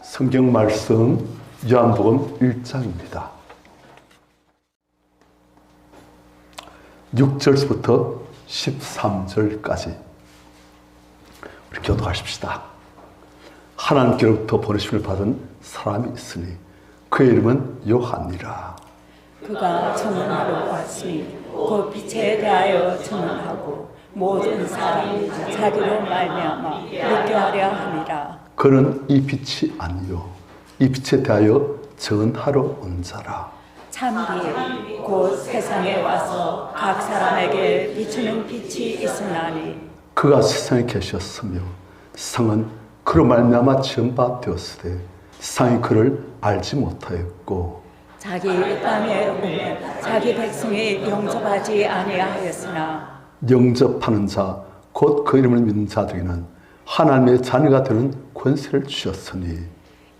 성경 말씀 요한복음 1장입니다. 6절부터 13절까지 우리 교도하십시다. 하나님께로부터 보내심을 받은 사람이 있으니 그의 이름은 요한이라. 그가 전언하러 왔으니 그 빛에 대하여 전언하고 모든 사람이 자기로 말미암아 믿게 하려 함이라. 그는 이 빛이 아니요 이 빛에 대하여 전하러 온 자라. 참기에 곧 세상에 와서 각 사람에게 비추는 빛이 있으나니 그가 세상에 계셨으며 세상은 그로 말미암아 지은 바 되었으되 세상이 그를 알지 못하였고 자기 땅에 오면 자기 백성이 영접하지 아니하였으나 영접하는 자 곧 그 이름을 믿는 자들에게는 하나님의 자녀가 되는 권세를 주셨으니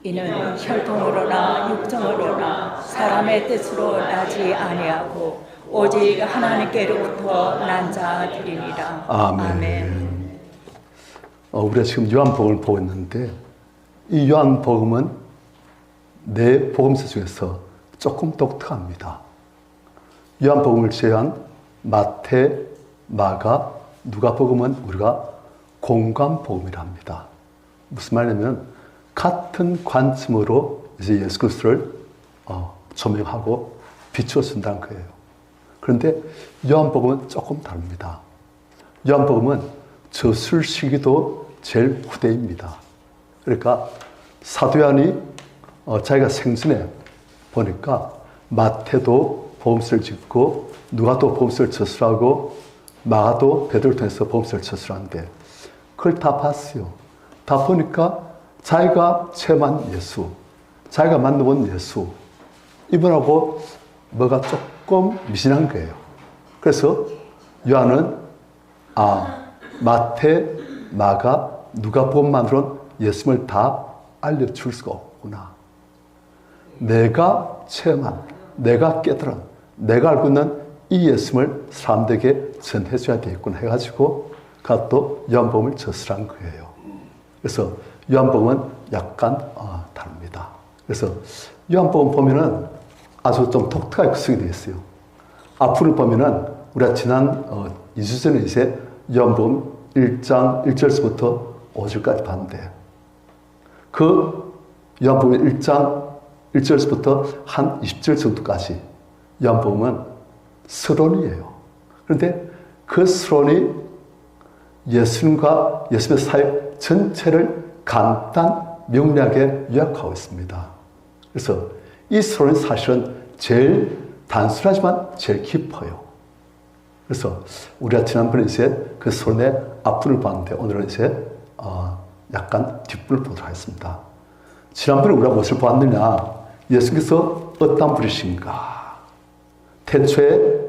이는 혈통으로나 육정으로나 사람의 뜻으로 나지 아니하고 오직 하나님께로부터 난 자들이니라. 아멘. 우리가 지금 요한복음을 보고 있는데 이 요한복음은 네 복음서 중에서 조금 독특합니다. 요한복음을 제외한 마태, 마가, 누가복음은 우리가 공관복음이라 합니다. 무슨 말이냐면 같은 관점으로 이제 예수 그리스도를 조명하고 비추어준다는 거예요. 그런데 요한복음은 조금 다릅니다. 요한복음은 저술 시기도 제일 후대입니다. 그러니까 사도 요한이 자기가 생전에 보니까 마태도 복음서를 짓고 누가도 복음서를 저술하고 마가도 베드로를 통해서 복음서를 저술하는데 그걸 다 봤어요. 다 보니까 자기가 체험한 예수, 자기가 만나본 예수, 이분하고 뭐가 조금 미진한 거예요. 그래서 요한은 마태, 마가, 누가복음만으로는 예수님을 다 알려줄 수가 없구나. 내가 체험한, 내가 깨달은, 내가 알고 있는 이 예수님을 사람들에게 전해줘야 되겠구나 해가지고 그가 또 요한복음을 저술한 거예요. 그래서 요한복음은 약간 다릅니다. 그래서 요한복음 보면은 아주 좀 독특하게 구성이 되어 있어요. 앞으로 보면은 우리가 지난 2주 전에 이제 요한복음 1장 1절부터 5절까지 봤는데 그 요한복음 1장 1절부터 한 20절 정도까지 요한복음은 서론이에요. 그런데 그 서론이 예수님과 예수님의 사역 전체를 간단 명료하게 요약하고 있습니다. 그래서 이 서론이 사실은 제일 단순하지만 제일 깊어요. 그래서 우리가 지난번에 이제 그 서론의 앞부분을 봤는데 오늘은 이제 약간 뒷부분을 보도록 하겠습니다. 지난번에 우리가 무엇을 보았느냐? 예수께서 어떤 분이신가? 태초에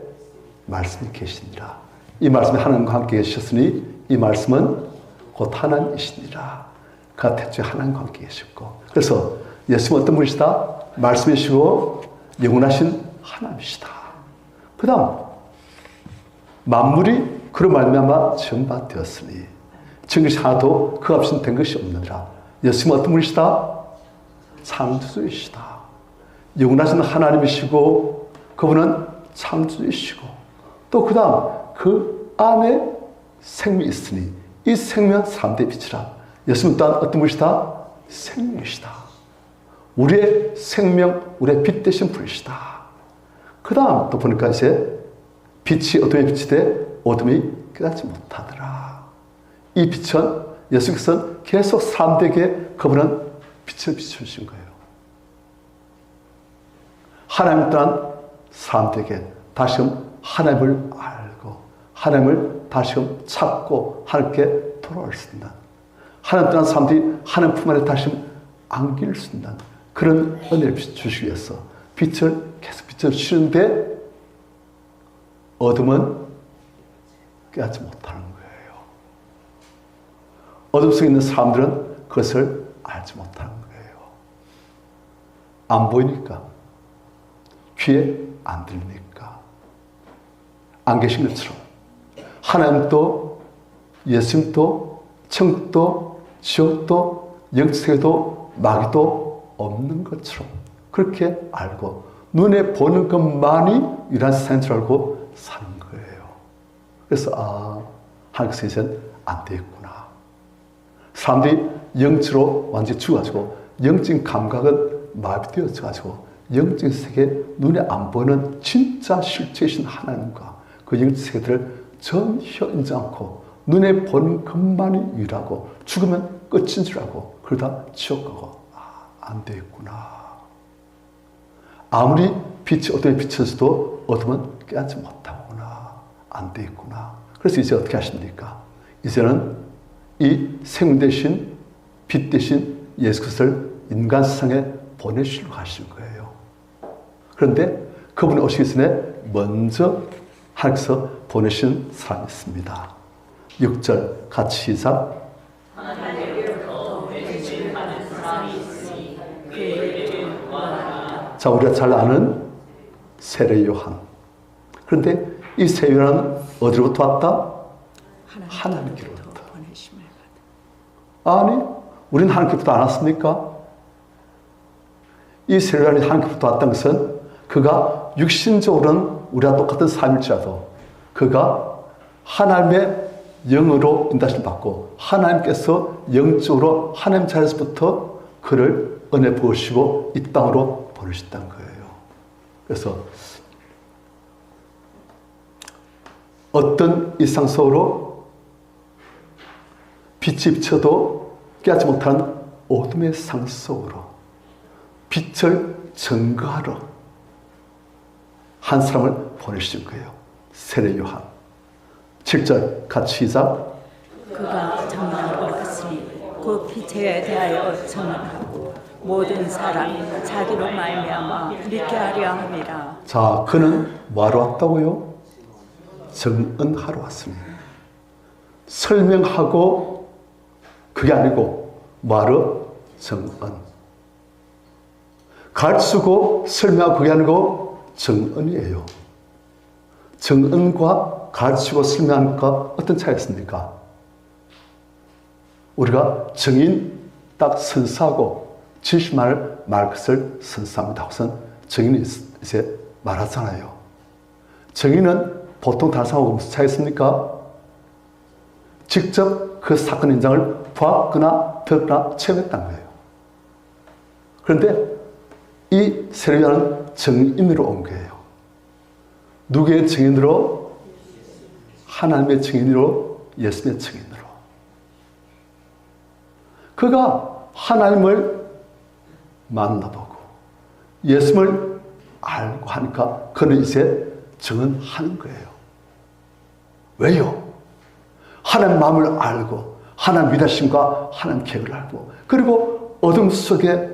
말씀이 계시니라. 이 말씀이 하나님과 함께 계셨으니 이 말씀은 곧 하나님이시니라. 그가 태초에 하나님과 함께 계셨고 그래서 예수님은 어떤 분이시다? 말씀이시고 영원하신 하나님이시다. 그 다음 만물이 그로 말미암아 지은 바 되었으니 지은 것이 하나도 그 없이는 된 것이 없느니라. 예수님은 어떤 분이시다? 창조주이시다. 영원하신 하나님이시고 그분은 창조주이시고 또 그 다음 그 안에 생명이 있으니 이 생명은 사람들의 빛이라. 예수님은 또한 어떤 분이시다? 생명이시다. 우리의 생명, 우리의 빛 되신 분이시다. 그 다음 또 보니까 이제 빛이 어둠에 빛이 돼 어둠이 깨닫지 못하더라. 이 빛은 예수께서는 계속 사람들에게 그분은 빛을 비춰주신 거예요. 하나님 또한 사람들에게 다시금 하나님을 알고 하나님을 다시금 찾고 하나님께 돌아올 수 있는 하나님 또한 사람들이 하나님 품 안에 다시금 안길 수 있는 그런 은혜를 주시기 위해서 빛을 계속 비춰주시는데 어둠은 깨닫지 못하는 거예요. 어둠 속에 있는 사람들은 그것을 알지 못하는 거예요. 안 보이니까 귀에 안 들리니까 안 계신 것처럼 하나님도 예수님도 천국도 지옥도 영세도 마귀도 없는 것처럼 그렇게 알고 눈에 보는 것만이 유일한 세상인 줄 알고 사는 거예요. 그래서 하나님께서 이제는 안 되겠구나. 사람들이 영적으로 완전히 죽어가지고 영적인 감각은 마비되어져가지고 영적인 세계 눈에 안 보이는 진짜 실체이신 하나님과 그 영적 세계들을 전혀 인지 않고 눈에 보는 것만이 유일하고 죽으면 끝인 줄 알고 그러다 지옥 가고 안 되겠구나. 아무리 빛이 어둠에 비춰져도 어둠은 깨닫지 못하구나. 안 되겠구나. 그래서 이제 어떻게 하십니까? 이제는 이 생명 대신 빛 대신 예수 그리스도를 인간 세상에 보내시려고 하신 거예요. 그런데 그분이 오시기 전에 먼저 하나님께서 보내신 사람이 있습니다. 6절 같이 시작. 자, 우리가 잘 아는 세례 요한. 그런데 이 세례 요한은 어디로부터 왔다? 하나님께로부터. 아니, 우리는 하나님께로부터 안 왔습니까? 이 세례 요한이 하나님께로부터 왔다는 것은 그가 육신적으로는 우리와 똑같은 삶일지라도 그가 하나님의 영으로 인도하심을 받고 하나님께서 영적으로 하나님 자리에서부터 그를 은혜 부으시고 이 땅으로 보내셨다는 거예요. 그래서 어떤 일상 속으로 빛이 비쳐도 깨닫지 못하는 어둠의 상 속으로 빛을 증거하러 한 사람을 보내신 거예요. 세례 요한. 7절 같이 시작. 그가 정령으로 왔으니 그 빛에 대하여 증언하고 모든 사람이 자기로 말미암아 믿게 하려 함이라. 자, 그는 뭐하러 왔다고요? 증언하러 왔습니다. 설명하고 그게 아니고 뭐하러? 증언. 가르치고 설명하고 그게 아니고 증언이에요. 증언과 가르치고 설명하는 것 어떤 차이가 있습니까? 우리가 증인 딱 선서하고 진실만을 말 것을 선서합니다. 우선 증인이 이제 말하잖아요. 증인은 보통 다른 사람하고 무슨 차이가 있습니까? 직접 그 사건 현장을 보았거나 들었거나 체험했다는 거예요. 그런데 이 세례 요한은 증인으로 온 거예요. 누구의 증인으로? 하나님의 증인으로, 예수님의 증인으로. 그가 하나님을 만나보고 예수님을 알고 하니까 그는 이제 증언하는 거예요. 왜요? 하나님 마음을 알고 하나님 위대하심과 하나님 계획을 알고 그리고 어둠 속에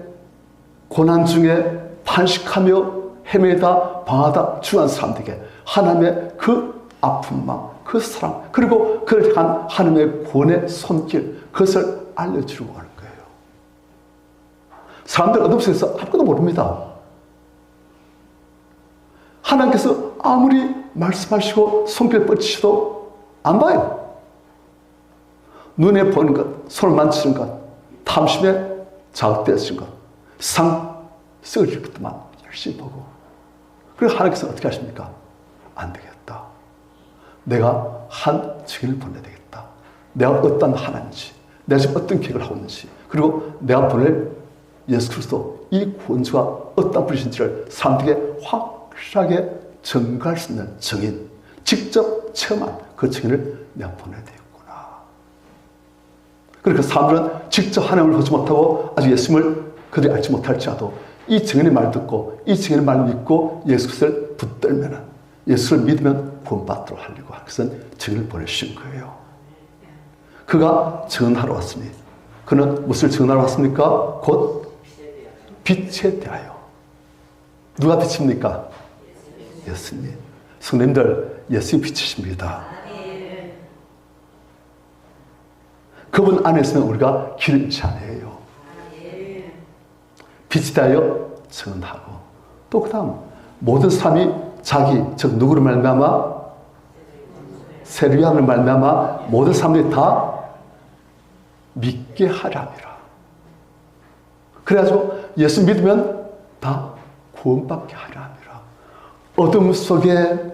고난 중에 탄식하며 헤매다 방하다 중한 사람들에게 하나님의 그 아픈 마음, 그 사랑 그리고 그를 향한 하나님의 구원의 손길 그것을 알려주려고 하는 거예요. 사람들 어둠 속에서 아무것도 모릅니다. 하나님께서 아무리 말씀하시고 손길 뻗치셔도 안 봐요. 눈에 보는 것, 손을 만지는 것, 탐심에 자극되어진 것, 상 썩어질 것만 열심히 보고 그리고 하나님께서 어떻게 하십니까? 안 되겠다. 내가 한 증인을 보내야 되겠다. 내가 어떤 하나님인지 내가 지금 어떤 계획을 하고 있는지 그리고 내가 보낼 예수 그리스도 이 구원주가 어떤 분이신지를 사람들에게 확실하게 증거할 수 있는 증인 직접 체험한 그 증인을 내가 보내야 되겠구나. 그러니까 사람들은 직접 하나님을 보지 못하고 아직 예수님을 그들이 알지 못할지라도 이 증인의 말을 듣고 이 증인의 말을 믿고 예수 그리스도를 붙들면 예수를 믿으면 구원받도록 하려고 그것은 증인을 보내신 거예요. 그가 증언하러 왔으니 그는 무엇을 증언하러 왔습니까? 곧 빛에 대하여. 누가 빛입니까? 예수님. 성도님들 예수님이 빛이십니다. 그분 안에 있으면 우리가 길을 잃지 않아요. 빛에 대하여 증언하고 또 그 다음 모든 사람이 자기 즉 누구를 말미암아 세례 요한을 말미암아 모든 사람들이 다 믿게 하려 함이라. 그래가지고 예수 믿으면 다 구원받게 하려 함이라. 어둠 속에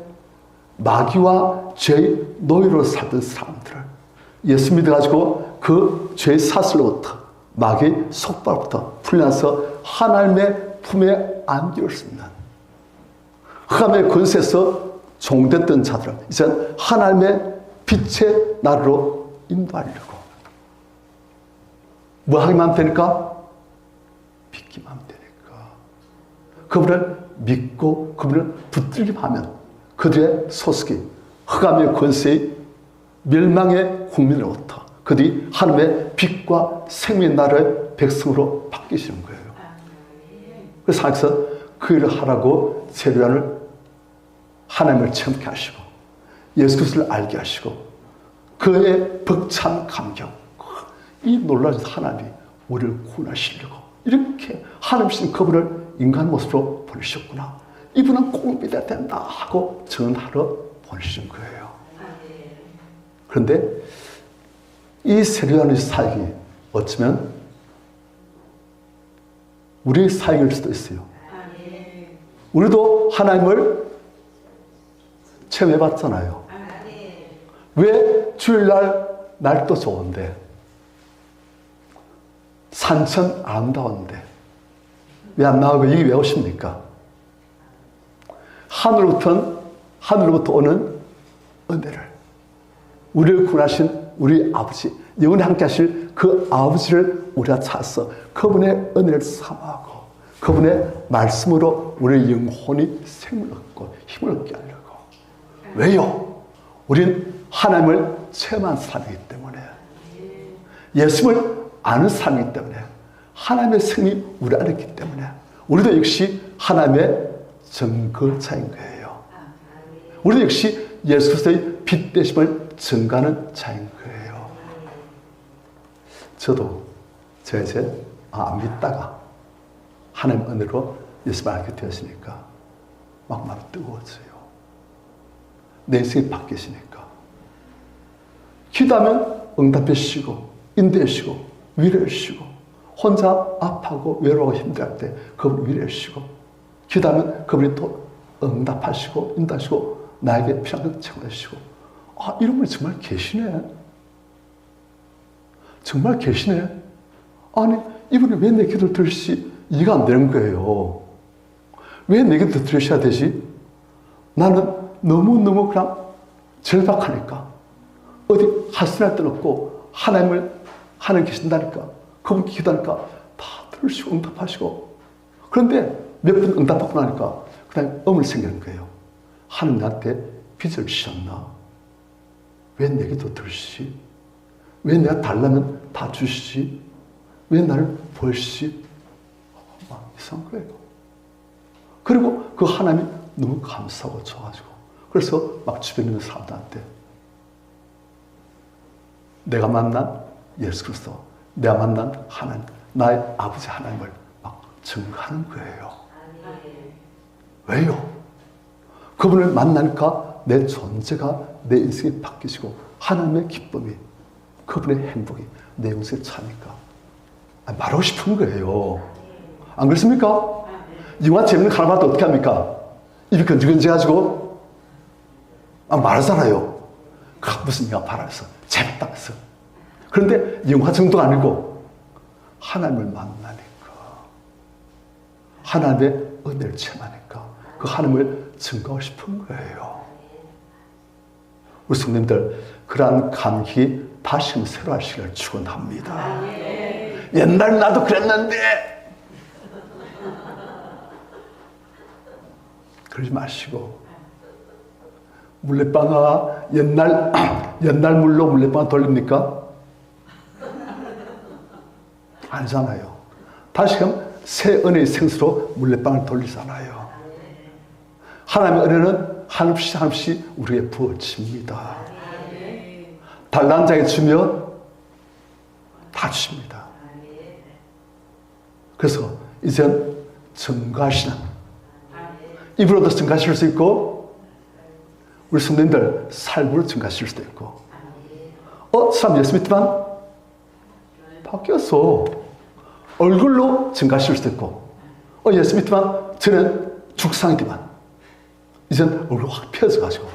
마귀와 죄의 노예로 살던 사람들을 예수 믿어가지고 그 죄의 사슬로부터 마귀의 속박부터 풀려나서 하나님의 품에 안길 수 있는 흑암의 권세에서 종됐던 자들은 이제 하나님의 빛의 나라로 인도하려고 뭐 하기만 되니까? 믿기만 되니까. 그분을 믿고 그분을 붙들기만 하면 그들의 소속이 흑암의 권세의 멸망의 국민으로부터 그들이 하나님의 빛과 생명의 나라의 백성으로 바뀌시는 거예요. 그래서 하나님께서 그 일을 하라고 세례요한을 하나님을 체험케 하시고 예수 그리스도를 알게 하시고 그의 벅찬 감격, 이 놀라운 하나님이 우리를 구원하시려고 이렇게 하나님이신 그분을 인간 모습으로 보내셨구나. 이분은 꼭 믿어야 된다 하고 전하러 보내신 거예요. 그런데 이 세례요한의 사역이 어쩌면 우리의 사역일 수도 있어요. 우리도 하나님을 체험해봤잖아요. 왜 주일날 날도 좋은데 산천 아름다운데 왜 안 나오고 여기 왜 오십니까? 하늘로부터 오는 은혜를 우리를 구원하신 우리 아버지 영원히 함께 하실 그 아버지를 우리가 찾아서 그분의 은혜를 사모하고 그분의 말씀으로 우리의 영혼이 생명을 얻고 힘을 얻게 하려고. 왜요? 우린 하나님을 체험한 사람이기 때문에 예수를 아는 사람이기 때문에 하나님의 생명이 우리 안에 있기 때문에 우리도 역시 하나님의 증거자인 거예요. 우리도 역시 예수 그리스도의 빛 되심을 증가하는 자인 거예요. 저도 제가 이제 안 믿다가 하나님 은혜로 예수를 알게 되었으니까 막 마음이 뜨거워져요. 내 인생이 바뀌시니까. 기도하면 응답해 주시고 인도해 주시고 위로해 주시고 혼자 아파하고 외로워하고 힘들할 때 그분을 위로해 주시고 기도하면 그분이 또 응답하시고 인도하시고 나에게 필요한 것 채워해 주시고 아, 이런 분이 정말 계시네. 정말 계시네. 아니 이분이 왜 내 기도를 들으시 이해가 안 되는 거예요. 왜 내 기도를 들으셔야 되지? 나는 너무너무 그냥 절박하니까 어디 하소연할 데는 없고 하나님 계신다니까 그분 기도하니까 다 들으시고 응답하시고 그런데 몇 번 응답하고 나니까 그다음에 엄을 생기는 거예요. 하나님 나한테 빚을 주셨나? 왜 내 기도 들으시지? 왜 내가 달라면 다 주시지? 왜 나를 보시지? 막 이상한 거예요. 그리고 그 하나님이 너무 감사하고 좋아가지고 그래서 막 주변에 있는 사람들한테 내가 만난 예수 그리스도, 내가 만난 하나님, 나의 아버지 하나님을 막 증거하는 거예요. 왜요? 그분을 만나니까 내 존재가 내 인생이 바뀌시고 하나님의 기쁨이 그분의 행복이 내 인생에 차니까 말하고 싶은 거예요. 안 그렇습니까? 영화 재밌는 카라바도 어떻게 합니까? 입이 건지건지해가지고 말하잖아요. 무슨 영화 바라면서 재밌다면서. 그런데 영화 정도가 아니고 하나님을 만나니까 하나님의 은혜를 체험하니까 그 하나님을 증거하고 싶은 거예요. 우리 성도님들 그러한 감격이 다시금 새로 하시기를 축원합니다. 옛날 나도 그랬는데 그러지 마시고 물레방아 옛날 물로 물레방아 돌립니까? 아니잖아요. 다시금 새 은혜의 생수로 물레방을 돌리잖아요. 하나님의 은혜는 한없이 한없이 우리에게 부어집니다. 달란 자에게 주면 다 주십니다. 그래서 이젠 증거하시는 입으로도 증거하실 수 있고 우리 성도님들 삶으로 증거하실 수도 있고 사람 예수 믿지만 바뀌었어. 얼굴로 증가하실 수도 있고, 예수 믿지만 저는 죽상이지만 이젠 얼굴이 확 펴져가지고,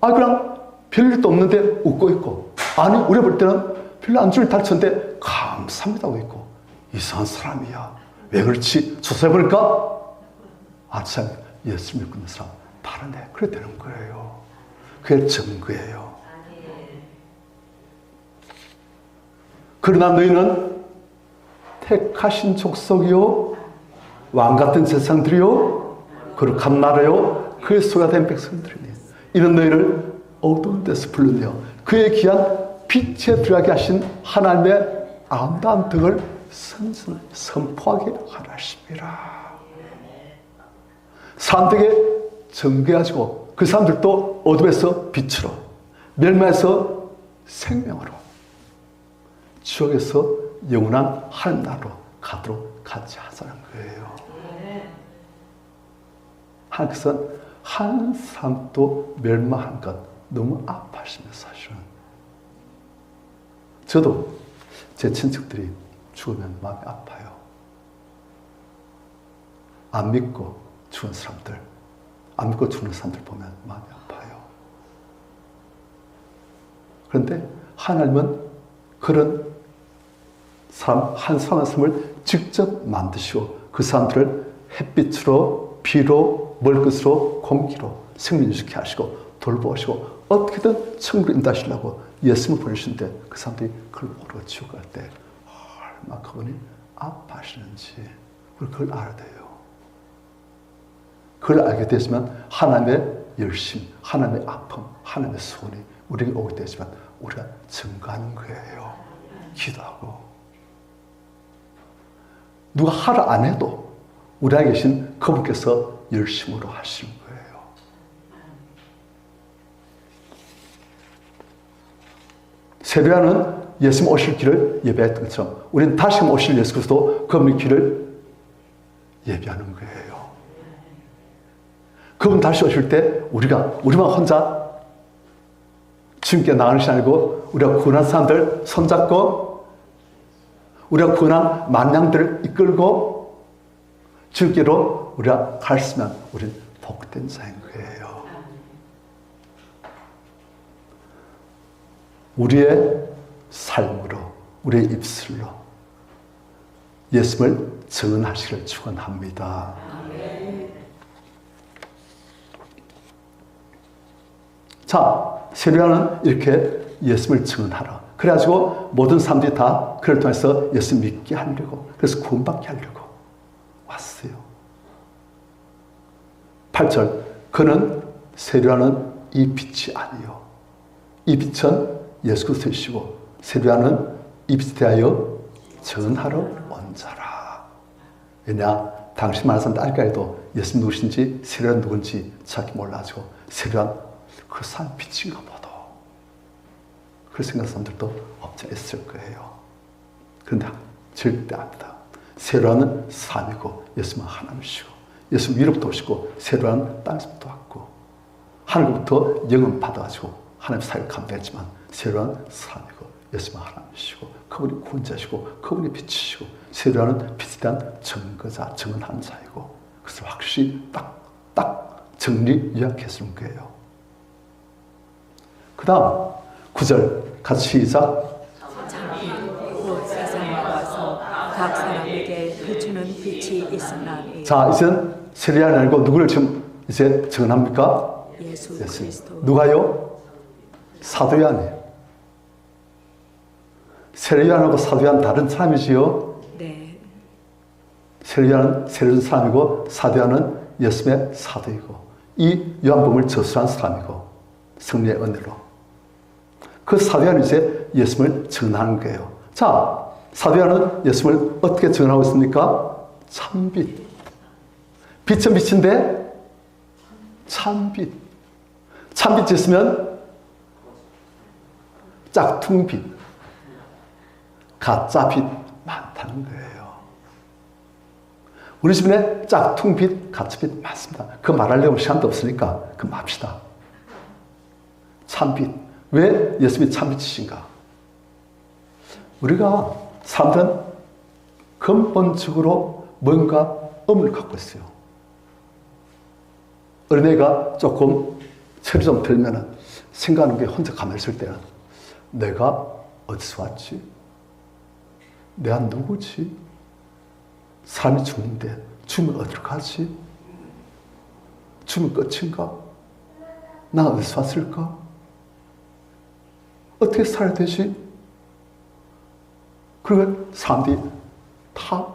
그냥 별일도 없는데 웃고 있고, 아니 우리 볼 때는 별로 안 좋은 다쳤는데 감사합니다 하고 있고, 이상한 사람이야. 왜 그렇지? 조사해볼까? 참 예수 믿고 있는 사람 다르네. 그래 되는 거예요. 그게 증거예요. 그러나 너희는 택하신 족속이요, 왕같은 세상들이요, 거룩한 나라요, 그의 소가 된 백성들이니 이런 너희를 어두운 데서 불러내어 그의 귀한 빛에 들어가게 하신 하나님의 아름다운 덕을 선포하게 하라 하심이라. 사람들에게 증거해가지고 그 사람들도 어둠에서 빛으로, 멸망에서 생명으로, 지옥에서 영원한 하나님 나라로 가도록 같이 하자는 거예요. 하나님께서는 한 사람도 멸망한 것 너무 아파하시면서 사실은. 저도 제 친척들이 죽으면 마음이 아파요. 안 믿고 죽은 사람들, 안 믿고 죽는 사람들 보면 마음이 아파요. 그런데 하나님은 그런 사람 한 사람 한 사람을 직접 만드시고 그 사람들을 햇빛으로, 비로, 멀것으로, 공기로 생명 유지케 하시고 돌보시고 어떻게든 천국으로 인도하시려고 예수님을 보내주신데 그 사람들이 그걸 모르고 지옥 갈 때 얼마나 그분이 아파하시는지 우리 그걸 알아야 돼요. 그걸 알게 되지만 하나님의 열심, 하나님의 아픔, 하나님의 소원이 우리에게 오게 되지만 우리가 증거하는 거예요. 기도하고. 누가 하라 안 해도 우리 안에 계신 그분께서 열심으로 하시는 거예요. 세례요한은 예수님 오실 길을 예배했던 것처럼 우리는 다시 오실 예수 그리스도 그분의 길을 예배하는 거예요. 그분 다시 오실 때 우리만 혼자 주님께 나가는 것이 아니고 우리가 구원한 사람들 손잡고 우리가 구원한 만양들을 이끌고 주님께로 우리가 갈 수 있으면 우리는 복된 자인 거예요. 우리의 삶으로, 우리의 입술로 예수님을 증언하시기를 축원합니다. 자, 세례요한은 이렇게 예수님을 증언하라. 그래가지고 모든 사람들이 다 그를 통해서 예수 믿게 하려고, 그래서 구원받게 하려고 왔어요. 8절, 그는 세례요한은 이 빛이 아니요. 이 빛은 예수 그리스도이시고 세례요한은 이 빛에 대하여 증언하러 온 자라. 왜냐? 당시 많은 사람들 알까 해도 예수님 누구신지 세례요한 누군지 정확히 몰라가지고 세례요한 그 사람 빛인가 보다. 그렇게 생각하는 사람들도 없지 않았을 거예요. 그런데 절대 아니다. 세례요한은 사람이고 예수님은 하나님이시고 예수님 위로부터 오시고 세례요한은 땅에서부터 왔고 하늘로부터 영은 받아가지고 하나님 사역을 감당했지만 세례요한은 사람이고 예수님은 하나님이시고 그분이 구원자시고 그분이 빛이시고 세례요한은 빛에 대한 증거자, 증언하는 자이고 그래서 확실히 딱 정리 요약해주는 거예요. 그 다음 9절 같이 시작. 곧 세상에 와서 각 사람에게 비추는 빛이 있으나니. 자, 이제는 세례요한이 아니고 누구를 지금 이제 증언합니까? 예수 그리스도. 누가요? 사도 요한이에요. 세례요한하고 사도 요한 다른 사람이지요? 네. 세례요한은 세례준 사람이고 사도 요한은 예수님의 사도이고 이 요한복음을 저술한 사람이고 성령의 은혜로 그 사도 요한이 이제 예수님을 증언하는 거예요. 자, 사도 요한은 예수님을 어떻게 증언하고 있습니까? 참빛. 빛은 빛인데 참빛. 참빛이 있으면 짝퉁빛, 가짜빛 많다는 거예요. 우리 주변에 짝퉁빛, 가짜빛 많습니다. 그 말하려면 시간도 없으니까 그 맙시다. 참빛. 왜 예수님이 참빛이신가? 우리가 사람들은 근본적으로 뭔가 의문을 갖고 있어요. 어린애가 조금 철이 좀 들면은 생각하는 게 혼자 가만히 있을 때는 내가 어디서 왔지? 내가 누구지? 사람이 죽는데 죽으면 어디로 가지? 죽으면 끝인가? 나 어디서 왔을까? 어떻게 살아야 되지? 그리고 사람들이 다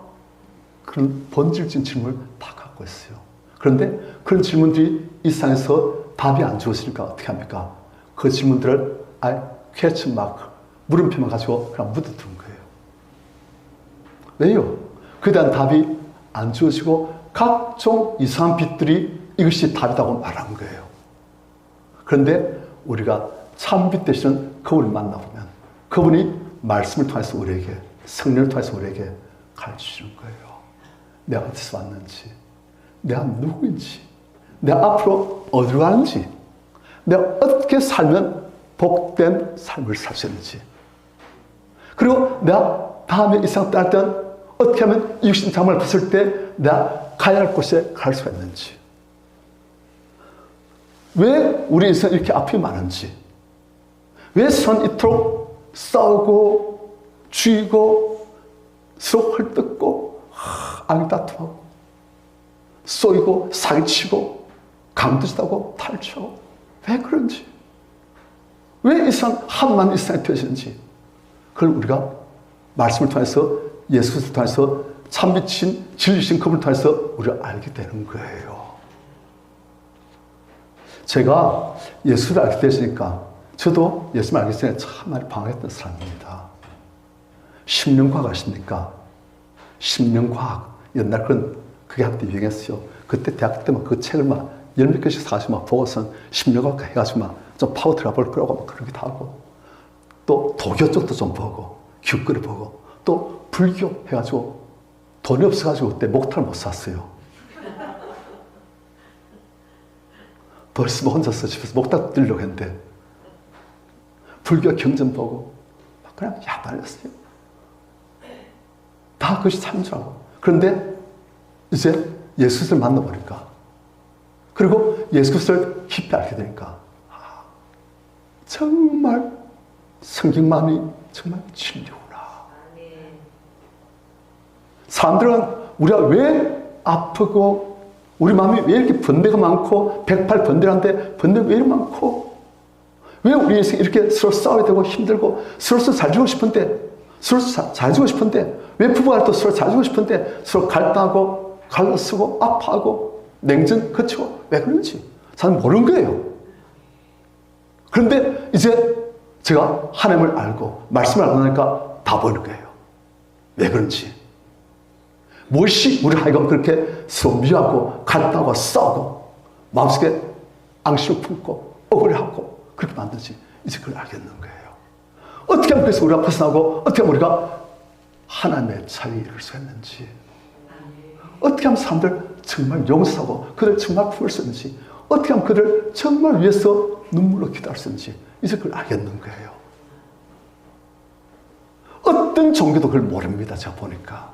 그런 본질적인 질문을 다 갖고 있어요. 그런데 그런 질문들이 일상에서 답이 안 주어지니까 어떻게 합니까? 그 질문들을 퀘스천 마크, 물음표만 가지고 그냥 묻어두는 거예요. 왜요? 그에 대한 답이 안 주어지고 각종 이상한 빛들이 이것이 답이라고 말하는 거예요. 그런데 우리가 참빛 되시는 그분을 만나보면 그분이 말씀을 통해서 우리에게, 성령을 통해서 우리에게 가르치시는 거예요. 내가 어디서 왔는지, 내가 누구인지, 내가 앞으로 어디로 가는지, 내가 어떻게 살면 복된 삶을 살 수 있는지, 그리고 내가 다음에 이 세상 떠날 때는 어떻게 하면 육신 장막을 벗을 때 내가 가야 할 곳에 갈 수가 있는지, 왜 우리 인생에 이렇게 아픔이 많은지, 왜 선 이토록 싸우고 쥐고 서로 헐뜯고 앙다투고 쏘이고 사기치고 강도짓하고 탈취하고 왜 그런지, 왜 이 세상 한만 이 세상에 되시는지, 그걸 우리가 말씀을 통해서 예수 그리스도를 통해서 참빛인 진리신 그분을 통해서 우리가 알게 되는 거예요. 제가 예수를 알게 되시니까 저도 예수를 알기 전에 참 많이 방황했던 사람입니다. 심령과학 아십니까? 심령과학. 옛날 그게 한때 유행했어요. 그때 대학교 때만 그 책을 막 10몇 개씩 사가지고 막 보고선 심령과학 해가지고 막 좀 파고 들어가 볼 거라고 막 그렇게 다 하고, 또 도교 쪽도 좀 보고, 규권을 보고, 또 불교 해가지고 돈이 없어가지고 그때 목타를 못 샀어요. 돈 있으면 혼자서 집에서 목탁 들려고 했는데 불교 경전 보고 막 그냥 야단했어요. 다 그것이 참인 줄 알고. 그런데 이제 예수를 만나보니까, 그리고 예수를 깊이 알게 되니까 정말 성경만이 정말 진리구나. 사람들은 우리가 왜 아프고 우리 마음이 왜 이렇게 번뇌가 많고 108번뇌란데 번뇌가 왜 이렇게 많고, 왜 우리 인생 이렇게 서로 싸워야 되고 힘들고 서로 잘 주고 싶은데, 서로 잘 주고 싶은데, 왜 부부가 또 서로 잘 주고 싶은데 서로 갈등하고 갈라쓰고 아파하고 냉전 거치고 왜 그런지 잘 모르는 거예요. 그런데 이제 제가 하나님을 알고 말씀을 알고 나니까 다 보이는 거예요. 왜 그런지. 무엇이 우리 하여금 그렇게 서로 미워하고 갈등하고 싸우고 마음속에 앙심을 품고 억울해하고 그렇게 만드는지 이제 그걸 알겠는 거예요. 어떻게 하면 그래서 우리가 벗어나고 어떻게 하면 우리가 하나님의 자유를 이룰 수 있는지, 어떻게 하면 사람들 정말 용서하고 그들 정말 품을 수 있는지, 어떻게 하면 그들 정말 위해서 눈물로 기도할 수 있는지 이제 그걸 알겠는 거예요. 어떤 종교도 그걸 모릅니다. 제가 보니까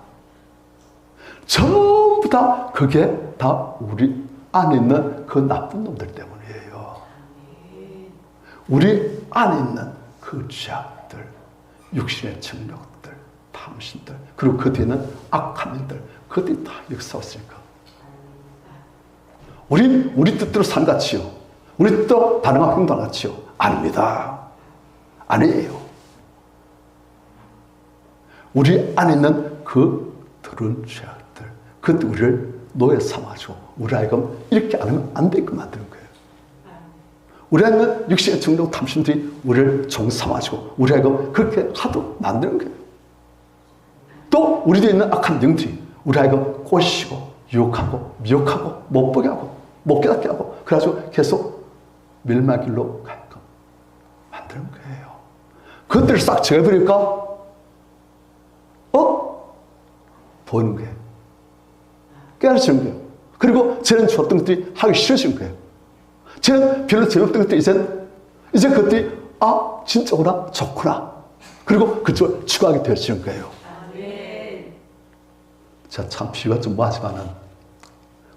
전부 다 그게 다 우리 안에 있는 그 나쁜 놈들 때문이에요. 우리 안에 있는 그 죄악들, 육신의 정욕들, 탐심들, 그리고 그 뒤에는 악한 일들, 그들이 다 역사했으니까 우리 뜻대로 산 같지요? 우리 뜻대로 반응하고 행동 같지요? 아닙니다. 아니에요. 우리 안에 있는 그 더러운 죄악들, 그것도 우리를 노예 삼아주고 우리 하여금 이렇게 안 하면 안 되게 만드는 거예요. 우리 안에 있는 육신의 정욕 탐심들이 우리를 종 삼아주고 우리 하여금 그렇게 하도록 만드는 거예요. 또 우리 뒤에 있는 악한 영들이 우리 하여금 꼬시고 유혹하고 미혹하고 못 보게 하고 못 깨닫게 하고 그래가지고 계속 멸망길로 가게끔 만드는 거예요. 그것들을 싹 제거해버릴까? 보이는 거예요. 깨달아지는 거예요. 그리고 쟤는 좋았던 것들이 하기 싫어지는 거예요. 쟤는 별로 재미없던 것들이 이제 그것들이 진짜구나, 좋구나. 그리고 그쪽을 추구하게 되어지는 거예요. 자, 참 비유가 좀 뭐하지만은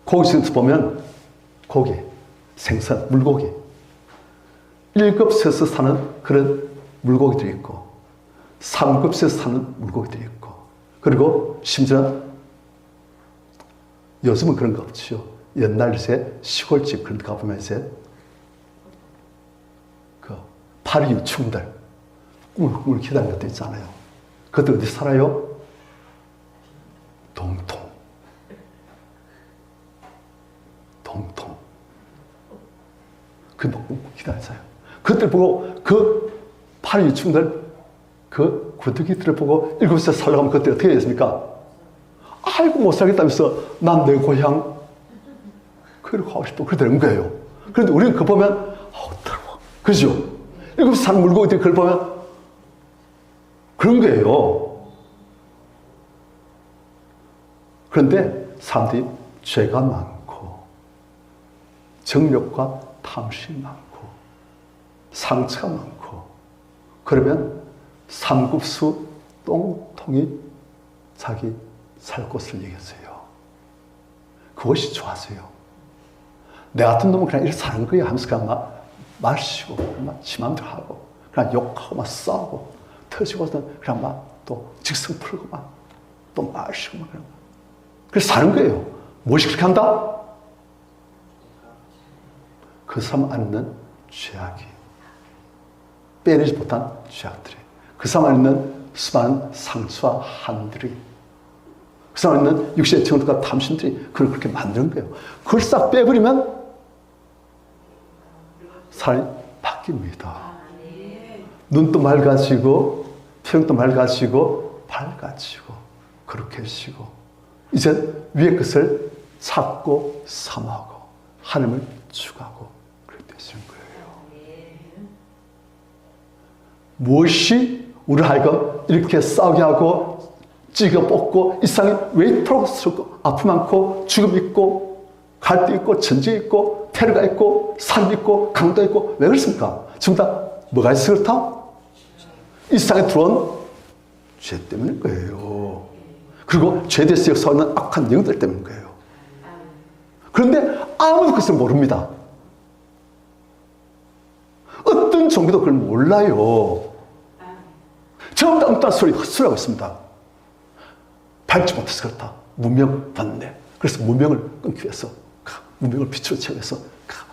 고기에서 보면 고기, 생선, 물고기 1급에서 사는 그런 물고기들이 있고 3급에서 사는 물고기들이 있고 그리고 심지어 요즘은 그런 거 없지요. 옛날 이제 시골집 그런 데 가보면 이제 그 파리 유충들 꾸물꾸물 기다리는 것도 있잖아요. 그것도 어디 살아요? 동통. 그 먹고 기다리잖아요. 그것들 보고 그 파리 유충들 그 구더기들을 보고 7살 살려고 하면 그때 어떻게 됐습니까? 아이고 못 살겠다면서 난 내 고향 그리고 가고 싶어 그렇게 되는 거예요. 그런데 우리는 그거 보면 더러워. 그죠? 7살 사는 물고기들이 그걸 보면 그런 거예요. 그런데 사람들이 죄가 많고 정욕과 탐심이 많고 상처가 많고 그러면 삼국수 똥통이 자기 살 곳을 얘기했어요. 그것이 좋았어요. 내 같은 놈은 그냥 이렇게 사는 거야 하면서 그냥 막 마시고 막 지 맘대로 하고 그냥 욕하고 막 싸우고 터지고서 그냥 막 또 직성 풀고 막 또 마시고 막 그냥 그래서 사는 거예요. 무엇이 그렇게 한다? 그 사람 안에 있는 죄악이 빼내지 못한 죄악들이 그 사람 안에 있는 수많은 상처와 한들이 그 사람 안에 있는 육신의 정욕과 탐심들이 그걸 그렇게 만드는 거예요. 그걸 싹 빼버리면 사람이 바뀝니다. 눈도 맑아지고 표정도 맑아지고 밝아지고 그렇게 해지고 이제 위의 것을 찾고 사모하고 하나님을 추구하고 그렇게 되시는 거예요. 무엇이 우리 하여금 이렇게 싸우게 하고 찌겨 뽑고 이 세상에 왜 이토록 아픔 많고 죽음 있고 갈등 있고 전쟁 있고 테러가 있고 산 있고 강도 있고 왜 그렇습니까? 전부 다 뭐가 있어 그렇다? 이 세상에 들어온 죄 때문인 거예요. 그리고 죄 대해서 역사하는 악한 영들 때문인 거예요. 그런데 아무도 그것을 모릅니다. 어떤 종교도 그걸 몰라요. 전부 다 엉뚱한 소리 헛소리하고 있습니다. 밟지 못해서 그렇다. 문명 받네. 그래서 문명을 끊기 위해서 문명을 빛으로 채우기 위해서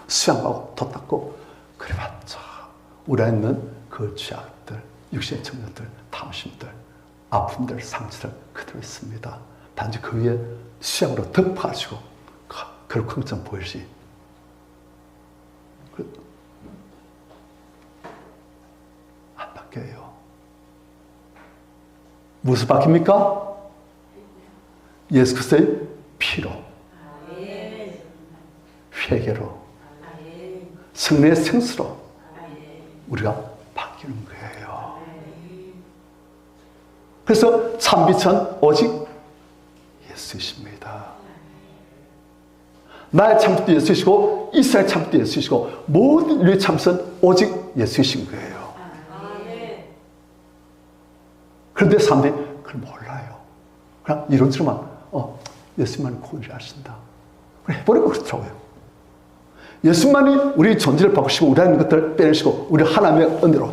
수양하고 도 닦고 그래봤자 우리 안에 있는 그 죄악들, 육신의 청년들, 탐심들, 아픔들, 상처들 그대로 있습니다. 단지 그 위에 수양으로 덮어가지고 그걸 긍정 보이지. 안 바뀌어요. 무엇을 바뀝니까? 예수 그리스도의 피로, 회개로, 성령의 생수로 우리가 바뀌는 거예요. 그래서 참빛은 오직 예수이십니다. 나의 참빛도 예수이시고 이스라엘 참빛도 예수이시고 모든 인류의 참빛은 오직 예수이신 거예요. 그런데 사람들이 그걸 몰라요. 그냥 이론처럼만 예수만이 구원을 하신다. 그래 해버리고 그렇더라고요. 예수만이 우리 존재를 바꾸시고 우리 안에 있는 것들을 빼내시고 우리 하나님의 은혜로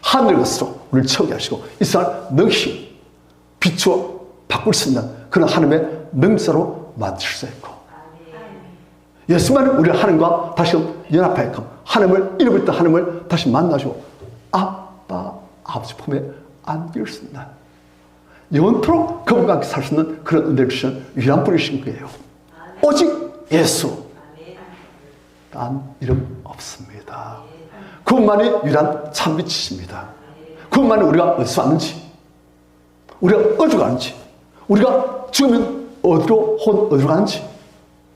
하늘 것으로 우리를 채우게 하시고 이 세상을 능히 비추어 바꿀 수 있는 그런 하나님의 능자로 만드실 수 있고 예수만이 우리 하나님과 다시 연합하여금 하나님을 잃어버릴 때 하나님을 다시 만나시고 아빠 아버지 품에 안길 수 있는 영원토록 그분과 함께 살 수 있는 그런 은혜를 주시는 유일한 분이신 거예요. 오직 예수. 딴 이름 없습니다. 그분만이 유일한 참빛이십니다. 그분만이 우리가 어디서 왔는지, 우리가 어디로 가는지, 우리가 죽으면 어디로 어디로 가는지,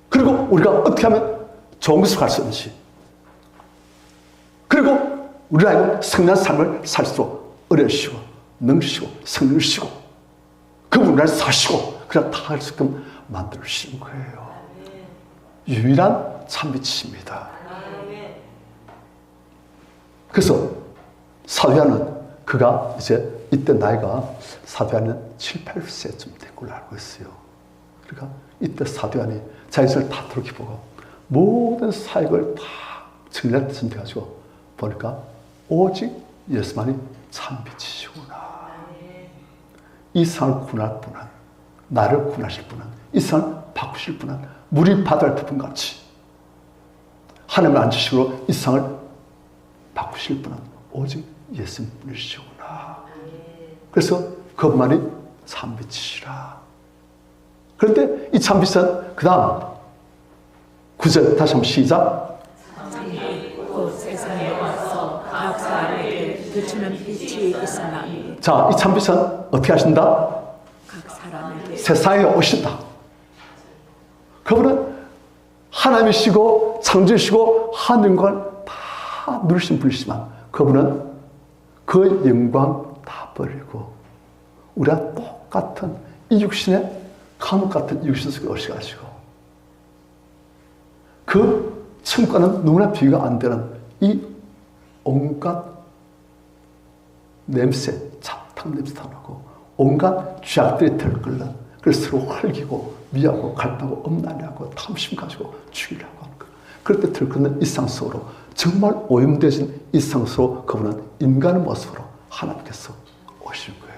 그리고 우리가 어떻게 하면 좋은 곳으로 갈 수 있는지, 그리고 우리가 성난 삶을 살수록 어려우시고 능시고 성령이시고 그분 우리를 사시고 그냥 다 할 수 있게끔 만들어주시는 거예요. 유일한 참빛이십니다. 그래서 사도 요한은 그가 이제 이때 나이가 사도 요한은 7, 8세쯤 된 걸로 알고 있어요. 그러니까 이때 사도 요한이 자기를 다 돌이켜보고 모든 사역을 다 정리할 때쯤 돼가지고 보니까 오직 예수만이 참 빛이시구나. 이 세상을 구원할 분은, 나를 구원하실 분은, 이 세상을 바꾸실 분은 물이 바다를 덮은 같이 하나님을 안지식으로 이 세상을 바꾸실 분은 오직 예수님뿐이시구나. 그래서 그분만이 참빛이시라. 그런데 이 참빛은 그 다음 9절 다시 한번 시작. 곧 세상에 와서 각 사람에게 비추는 빛이 있으나니. 자, 이 참빛은 어떻게 하신다? 각 사람에게 세상에 오신다. 그분은 하나님이시고 창조주시고 하늘과 다 누리신 분이시지만 그분은 그 영광 다 버리고 우리가 똑같은 이 육신의 감옥 같은 육신 속에 오셔가지고 그 천국과는 너무나 비교가 안 되는 이 온갖 냄새, 잡탕 냄새 나고 온갖 죄악들이 들끓는 그래서 서로 헐기고 미하고 갈등하고 엄난해하고 탐심 가지고 죽이려고 하는 거예요. 그럴 때 들끓는 이 세상 속으로 정말 오염되어진 이 세상 속으로 그분은 인간의 모습으로 하나님께서 오신 거예요.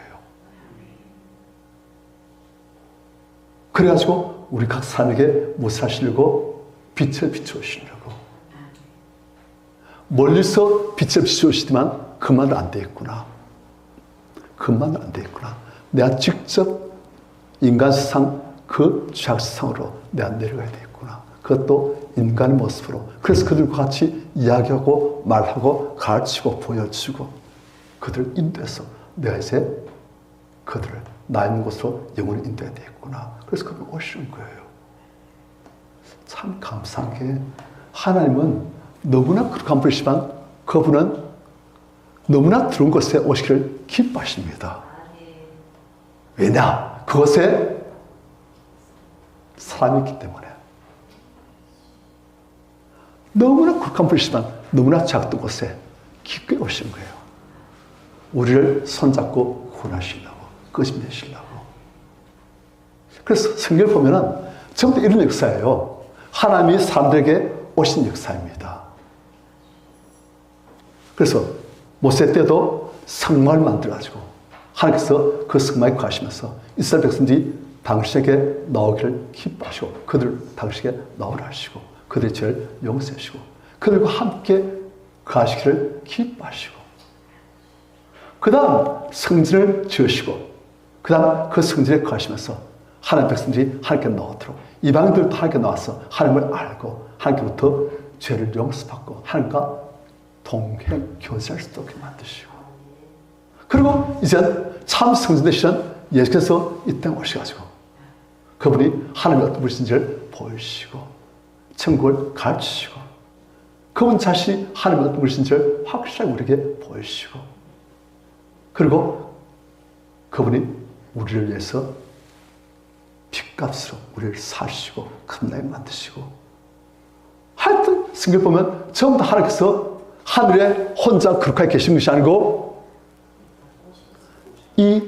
그래가지고 우리 각 사람에게 무엇을 하시려고? 빛을 비추시려고. 멀리서 빛을 비추시지만 그만은 안 되겠구나. 그만은 안 되겠구나. 내가 직접 인간 세상 그 죄악 세상으로 내가 내려가야 되겠구나. 그것도 인간의 모습으로. 그래서 그들과 같이 이야기하고 말하고 가르치고 보여주고 그들을 인도해서 내가 이제 그들을 나 있는 곳으로 영원히 인도해야 되겠구나. 그래서 그분이 오시는 거예요. 참 감사한 게 하나님은 너무나 그렇게 분이시지만 그분은 너무나 들어온 곳에 오시기를 기뻐하십니다. 왜냐? 그곳에 사람이 있기 때문에. 너무나 극한 분이시지만 너무나 작은 곳에 깊게 오신 거예요. 우리를 손잡고 구원하시려고, 끄집내시려고. 그래서 성경을 보면은 전부 다 이런 역사예요. 하나님이 사람들에게 오신 역사입니다. 그래서 모세 때도 성막을 만들어가지고 하나님께서 그 성막에 가시면서 이스라엘 백성들이 당신에게 나오기를 기뻐하시고 그들 당신에게 나오라 하시고 그들의 죄를 용서하시고 그들과 함께 가시기를 기뻐하시고 그 다음 성전을 지으시고 그 다음 그 성전에 가시면서 하나님 백성들이 하나님께 나오도록 이방인들도 하나님께 나와서 하나님을 알고 하나님께부터 죄를 용서받고 하나님과 동행 교제할 수 있게 만드시고 그리고 이제 참 성전 되시는 예수께서 이 땅에 오셔가지고 그분이 하나님의 어떤 분이신지를 보여주시고 천국을 가르치시고 그분 자신이 하나님의 어떤 분이신지를 확실하게 우리에게 보여주시고 그리고 그분이 우리를 위해서 핏값으로 우리를 사시고 큰 나이 만드시고 하여튼 성경 보면 전부 다 하나님께서 하늘에 혼자 그렇게 계신 것이 아니고 이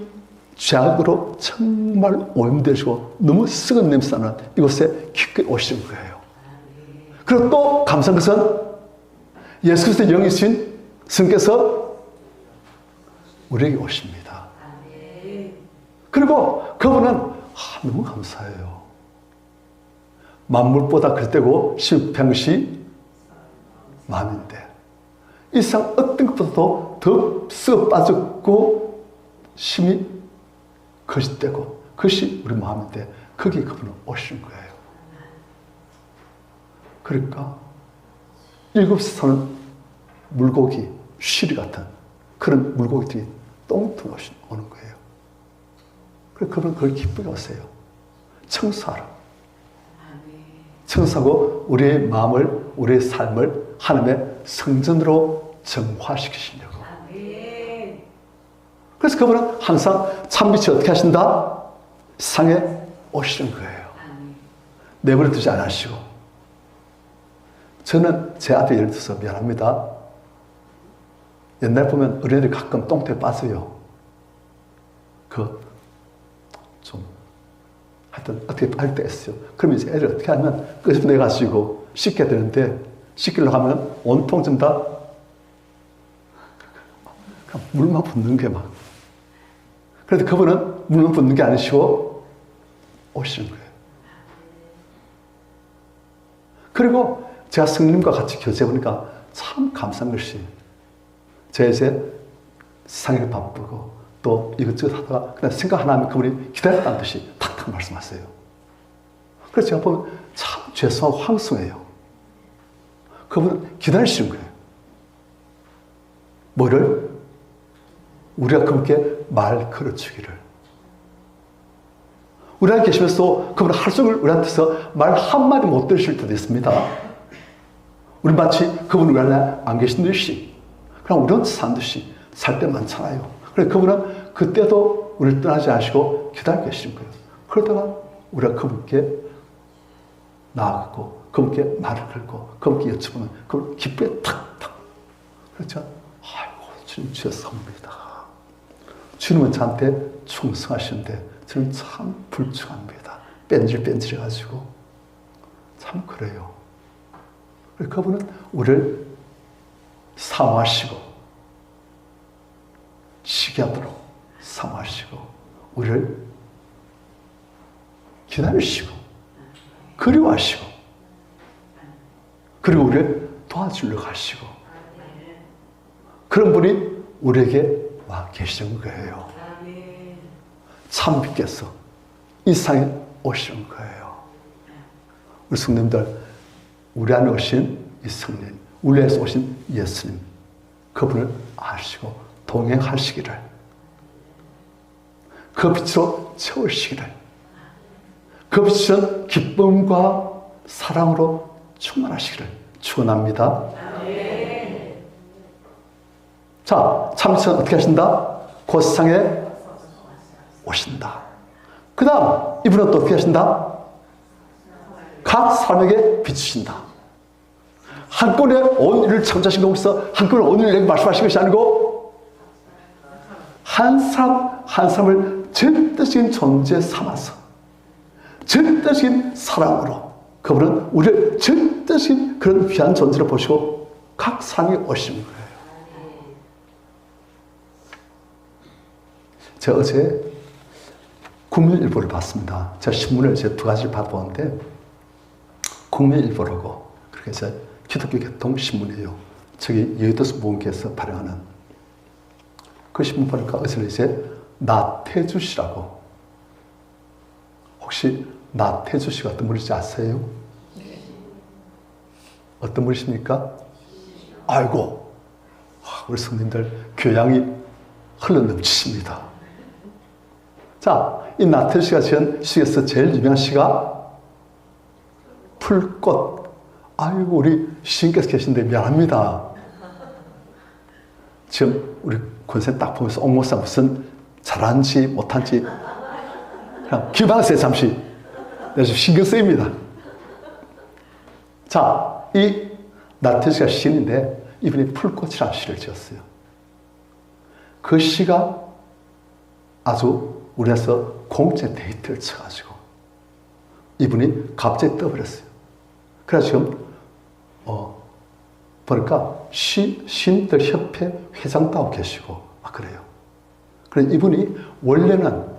죄악으로 정말 오염되시고 너무 썩은 냄새나는 이곳에 깊게 오시는 거예요. 그리고 또 감사한 것은 예수 그리스도의 영이신 성께서 우리에게 오십니다. 그리고 그분은 너무 감사해요. 만물보다 그때고 실평시 마음인데 이 세상 어떤 것보다도 더 썩어 빠졌고 심히 거짓되고 그것이 우리 마음인데 거기에 그분은 오신 거예요. 그러니까 일곱시 사는 물고기, 쉬리 같은 그런 물고기들이 똥통 오는 거예요. 그래서 그분은 그걸 기쁘게 오세요. 청소하러. 청소하고 우리의 마음을, 우리의 삶을 하나님의 성전으로 정화시키시려고. 그래서 그분은 항상 참빛이 어떻게 하신다? 상에 오시는 거예요. 내버려 두지 않으시고. 저는 제 아들 예를 들어서 미안합니다. 옛날 보면 어린애들이 가끔 똥터에 빠져요. 하여튼 어떻게 빠질 때가 있어요. 그러면 이제 애를 어떻게 하면 끄집어내가지고 씻게 되는데, 씻기려고 하면 온통 좀 다 물만 붓는 게 막. 그래도 그분은 물만 붓는 게 아니시고 오시는 거예요. 그리고 제가 성님과 같이 교제해보니까 참 감사한 것이, 제가 이제 세상에 바쁘고 또 이것저것 하다가 그냥 생각 하나 하면 그분이 기다렸다는 듯이 탁탁 말씀하세요. 그래서 제가 보면 참 죄송하고 황송해요. 그분은 기다리시는 거예요. 뭐를? 우리가 그분께 말 걸어주기를. 우리 안에 계시면서 그분은 하루 종일 우리한테서 말 한마디 못 들으실 때도 있습니다. 우리 마치 그분 우리 안에 안 계신 듯이, 그냥 우리는 산 듯이 살 때 많잖아요. 그래서 그분은 그때도 우리를 떠나지 않으시고 기다리고 계시는 거예요. 그러다가 우리가 그분께 나아가고 그분께 말을 걸고 그분께 여쭤보면 그분 기쁘게 탁탁. 그렇죠? 아이고, 주님 죄송합니다. 주님은 저한테 충성하시는데 저는 참 불충합니다. 뺀질뺀질해가지고. 참 그래요. 그분은 우리를 사모하시고 쉬게 하도록 사모하시고 우리를 기다리시고 그리워하시고 그리고 우리를 도와주려고 하시고 그런 분이 우리에게 와 계시는 거예요. 참빛께서 이 세상에 오시는 거예요. 우리 성님들, 우리 안에 오신 이 성님, 우리 안에서 오신 예수님, 그분을 아시고 동행하시기를, 그 빛으로 채우시기를, 그 빛은 기쁨과 사랑으로 충만하시기를 축원합니다. 자, 참빛은 어떻게 하신다? 그 세상에 오신다. 그 다음 이분은 또 어떻게 하신다? 각 사람에게 비추신다. 한꺼번에 온 일을 창조하신 것에서 한꺼번에 온 일을 말씀하신 것이 아니고 한 사람 한 사람을 절대적인 존재 삼아서 절대적인 사랑으로 그분은 우리를 절대적인 그런 귀한 존재로 보시고 각 사람이 오시는 거예요. 제가 어제 국민일보를 봤습니다. 제가 신문을 이제 2가지를 받아보는데 국민일보라고, 그렇게 해서 기독교 교통신문이에요. 저기 여의도에서 무언께서 발행하는 그 신문 보니까 어제는 이제 나태주 씨라고, 혹시 나태주 씨가 어떤 분인지 아세요? 어떤 분이십니까? 아이고, 우리 성님들 교양이 흘러넘치십니다. 자, 이 나태주 씨가 지은 시에서 제일 유명한 시가 풀꽃. 아이고, 우리 시인께서 계신데 미안합니다. 지금 우리 권생 딱 보면서 옥목사 무슨 잘한지 못한지 그냥 기방하세요. 잠시. 내가 좀 신경 쓰입니다. 자, 이 나태주 씨가 시인인데 이분이 풀꽃이라는 시를 지었어요. 그 시가 아주 우리나라에서 공채 데이트를 쳐가지고 이분이 갑자기 떠버렸어요. 그래서 지금 보니까 시인들 협회 회장도 하고 계시고 그래요. 그래서 이분이 원래는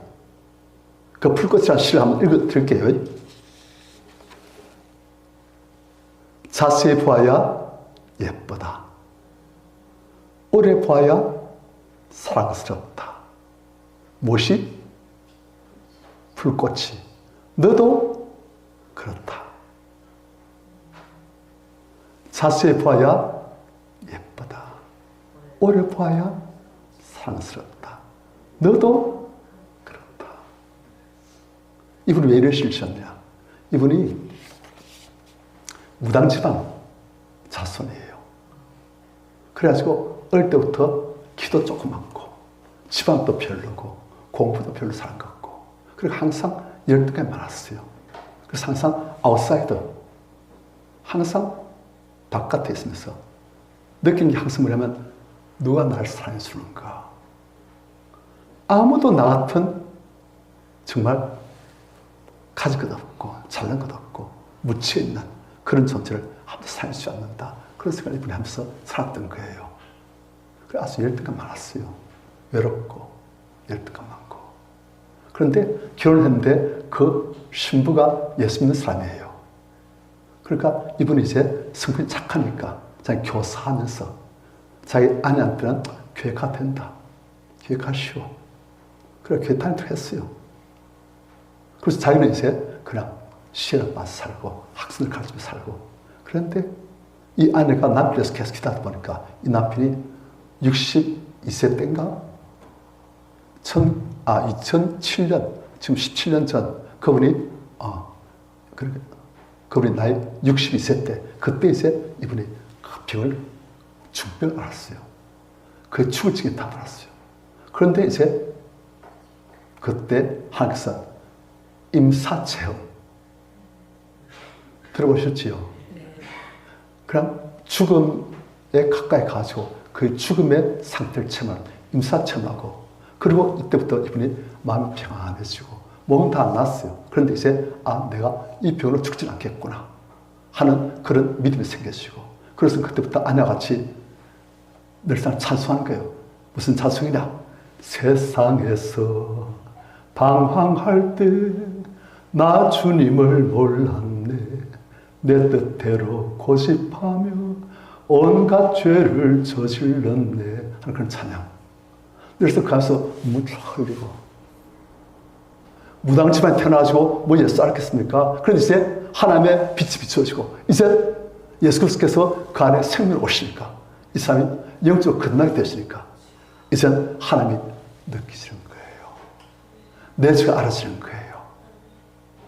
그 풀꽃이라는 시를 한번 읽어드릴게요. 자세히 보아야 예쁘다. 오래 보아야 사랑스럽다. 무엇이? 풀꽃이. 너도 그렇다. 자세히 보아야 예쁘다. 오래 보아야 사랑스럽다. 너도 그렇다. 이분이 왜 이러시셨냐? 이분이 무당집안 자손이에요. 그래가지고 어릴 때부터 키도 조그맣고 집안도 별로고 공부도 별로 잘한 것 같고 그리고 항상 열등감이 많았어요. 그래서 항상 아웃사이더, 항상 바깥에 있으면서 느낀 게 항상 뭐냐면 누가 날 사랑해 주는가? 아무도 나 같은 정말 가질 것 없고 잘난 것 없고 묻혀 있는 그런 존재를 아무도 사랑해 주지 않는다. 그런 생각을 이분이 하면서 살았던 거예요. 그래서 아주 열등감 많았어요. 외롭고 열등감 많고. 그런데 결혼했는데 그 신부가 예수 믿는 사람이에요. 그러니까 이분이 이제 성품이 착하니까 자기 교사하면서 자기 아내한테는 교회 가도 된다. 교회 가시오. 그래 교회 다니도록 했어요. 그래서 자기는 이제 그냥 시험 봐서 살고 학생을 가르치며 살고. 그런데 이 아내가 남편에서 계속 기다리다 보니까 이 남편이 62세 때인가? 2007년, 지금 17년 전 그분이 그분이 나이 62세 때 그때 이제 이분이 그 병을 중병을 앓았어요. 그 죽을 징에 다 알았어요. 그런데 이제 그때 하나님께서 임사체험 들어보셨지요? 그럼 죽음에 가까이 가지고 그 죽음의 상태를 체험하는 임사체험하고 그리고 이때부터 이분이 마음이 평안해지고 몸은 다 안 났어요. 그런데 이제 내가 이 병으로 죽지 않겠구나 하는 그런 믿음이 생겨지고 그래서 그때부터 아내와 같이 늘상 찬송하는 거예요. 무슨 찬송이냐? 세상에서 방황할 때 나 주님을 몰랐네. 내 뜻대로 고집하며 온갖 죄를 저질렀네 하는 그런 찬양. 그래서 가서 눈물 흘리고 무당집안에 태어나가지고 뭐 예수 알겠습니까? 그런데 이제 하나님의 빛이 비추어지고 이제 예수 그리스도께서 그 안에 생명을 오시니까 이 사람이 영적으로 끝나게 되시니까 이제 하나님이 느끼시는 거예요. 내 죄가 알아지는 거예요.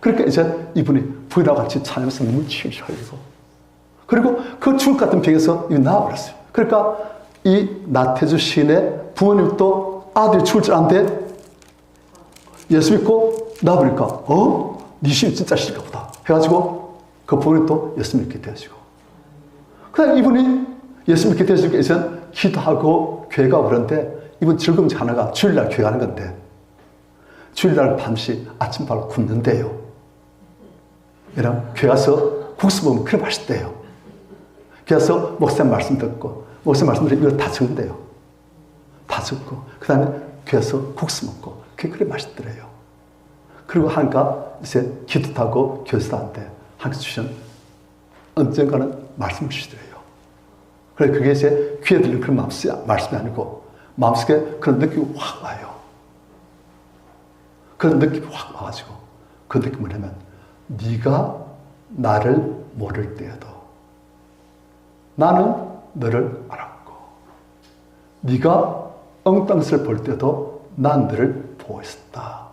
그러니까 이제 이분이 부인하고 같이 찬양하면서 눈물 칠칠 흘리고 그리고 그 죽을 것 같은 병에서 이미 나와버렸어요. 그러니까 이 나태주 시인의 부모님도 아들이 죽을 줄 아는데 예수 믿고 나와보니까 네 시인 진짜 시인가 보다 해가지고 그 부모님도 예수 믿게 되어지고 그다음 이분이 예수 믿게 되어지고 이제 기도하고 교회 가고 그런데 이분 즐거운 중 하나가 주일날 교회 가는 건데 주일날 밤시 아침밥을 굶는데요. 왜냐면 교회 가서 국수 먹으면 그래 맛있대요. 교회 가서 목사님 말씀 듣고 목사님 말씀 들으면 이걸 다 적는데요. 다 적고 그 다음에 교회 가서 국수 먹고 그게 그래 맛있더래요. 그리고 하니까 이제 기도 하고 교회에서 하는데 하나님께서 주신 언젠가는 말씀을 주시더래요. 그래서 그게 이제 귀에 들리는 그런 말씀이 아니고 마음속에 그런 느낌이 확 와요. 그런 느낌이 확 와가지고 그 느낌이 뭐냐면 네가 나를 모를 때에도 나는 너를 알았고 네가 엉뚱스를 볼 때도 난 너를 보고 있었다.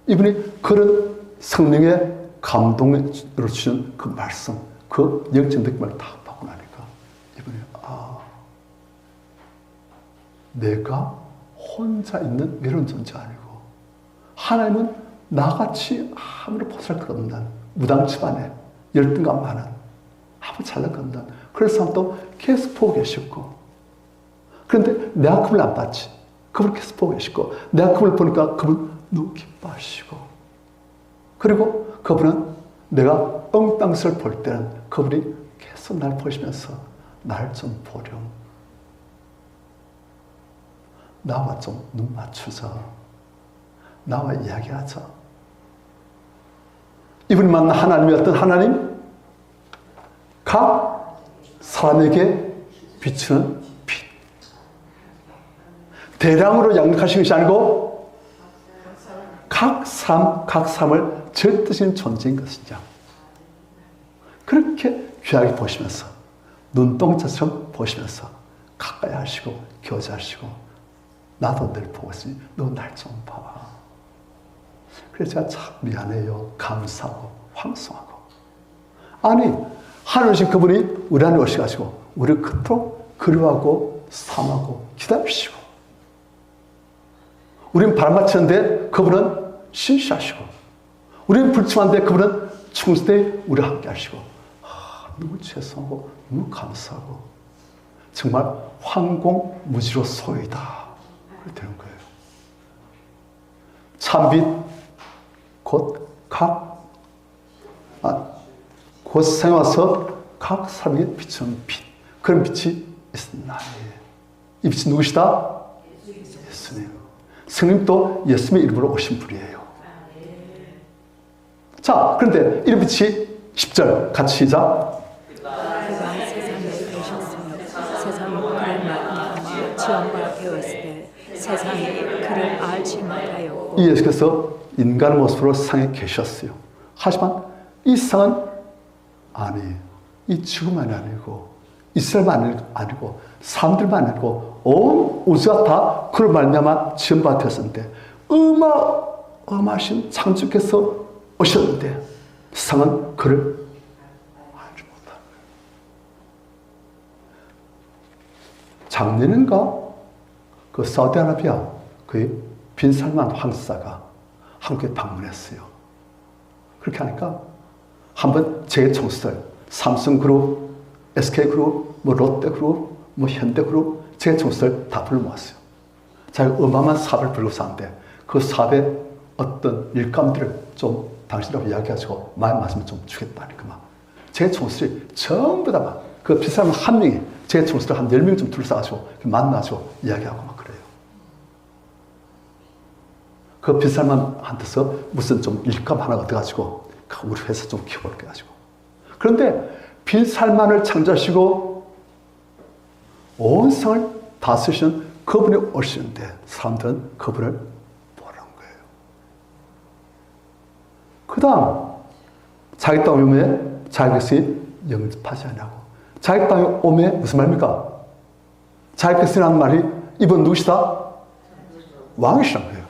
이분이 그런 성령의 감동으로 주신 그 말씀, 그 영적 느낌을 다 받고 나니까 이분이 내가 혼자 있는 외로운 존재 아니고 하나님은 나같이 아무런 보살것 없는 무당 집안에 열등감 많은 아무 잘난 것 없는 그런 사람도 계속 보고 계셨고 그런데 내 아픔을 안 봤지. 그분을 계속 보고 계시고 내 아픔을 보니까 그분 너무 기뻐하시고 그리고 그분은 내가 엉뚱스를 볼 때는 그분이 계속 날 보시면서 날 좀 보렴. 나와 좀 눈 맞추자. 나와 이야기하자. 이분이 만난 하나님이 어떤 하나님? 각 사람에게 비추는 빛. 대량으로 양육하시는 것이 아니고 각 사람을 절대적인 존재인 것이냐. 그렇게 귀하게 보시면서 눈동자처럼 보시면서 가까이 하시고 교제하시고 나도 늘 보고 있으니 너 날 좀 봐봐. 그래서 제가 참 미안해요. 감사하고 황송하고. 아니 하늘 오신 그분이 우리 안에 오셔가지고 우리를 그토록 그리워하고 사랑하고 기다리시고 우리는 발맞추는데 그분은 신실하시고 우리는 불충한데 그분은 충성되이 우리와 함께 하시고 너무 죄송하고 너무 감사하고 정말 황공무지로 소이다. 그렇게 되는 거예요. 참빛 곧 곧 생와서 각 사람에게 비추는 빛. 그런 빛이 있습니다. 이 빛이 누구시다? 예수님. 성령도 예수님의 이름으로 오신 분이에요. 자, 그런데 이런 빛이 10절 같이 시작. 그가 세상에 계셨으며 세상은 그를 말미암아 지원받아 되었을 때 세상이 그를 알지 못하였고 이 예수께서 인간의 모습으로 세상에 계셨어요. 하지만 이 세상은 이 지구만이 아니고 이스라엘만 아니고 사람들만 아니고 온 우주가 다 그를 말미암아 지원받아 되었는데 어마어마하신 창조주께서 오셨는데 세상은 그를 알지 못하는 거예요. 작년인가 그 사우디아라비아 그 빈 살만 황사가 한국에 방문했어요. 그렇게 하니까 한번 재청수들 삼성그룹, SK그룹, 롯데그룹, 현대그룹 재청수들 다 불러 모았어요. 자기가 어마어마한 사업을 벌고 사는데 그 사업의 어떤 일감들을 좀 당신들하고 이야기하시고 말씀을 좀 주겠다니까 막 재청수들이 전부 다 막 그 비싼 한 명이 재청수들 한 10명 좀 둘러싸가지고 만나서 이야기하고 막 그래요. 그 빈살만한테서 무슨 좀 일감 하나 얻어가지고 우리 회사 좀 키워볼게 가지고. 그런데 빈살만을 창조하시고 온 세상을 다스리시는 그분이 오시는데 사람들은 그분을 모르는 거예요. 그 다음 자기 땅에 오면 자기 것이 영접하지 않냐고. 자기 땅에 오면 무슨 말입니까? 자기 것이라는 말이 이분 누구시다? 왕이시란 거예요.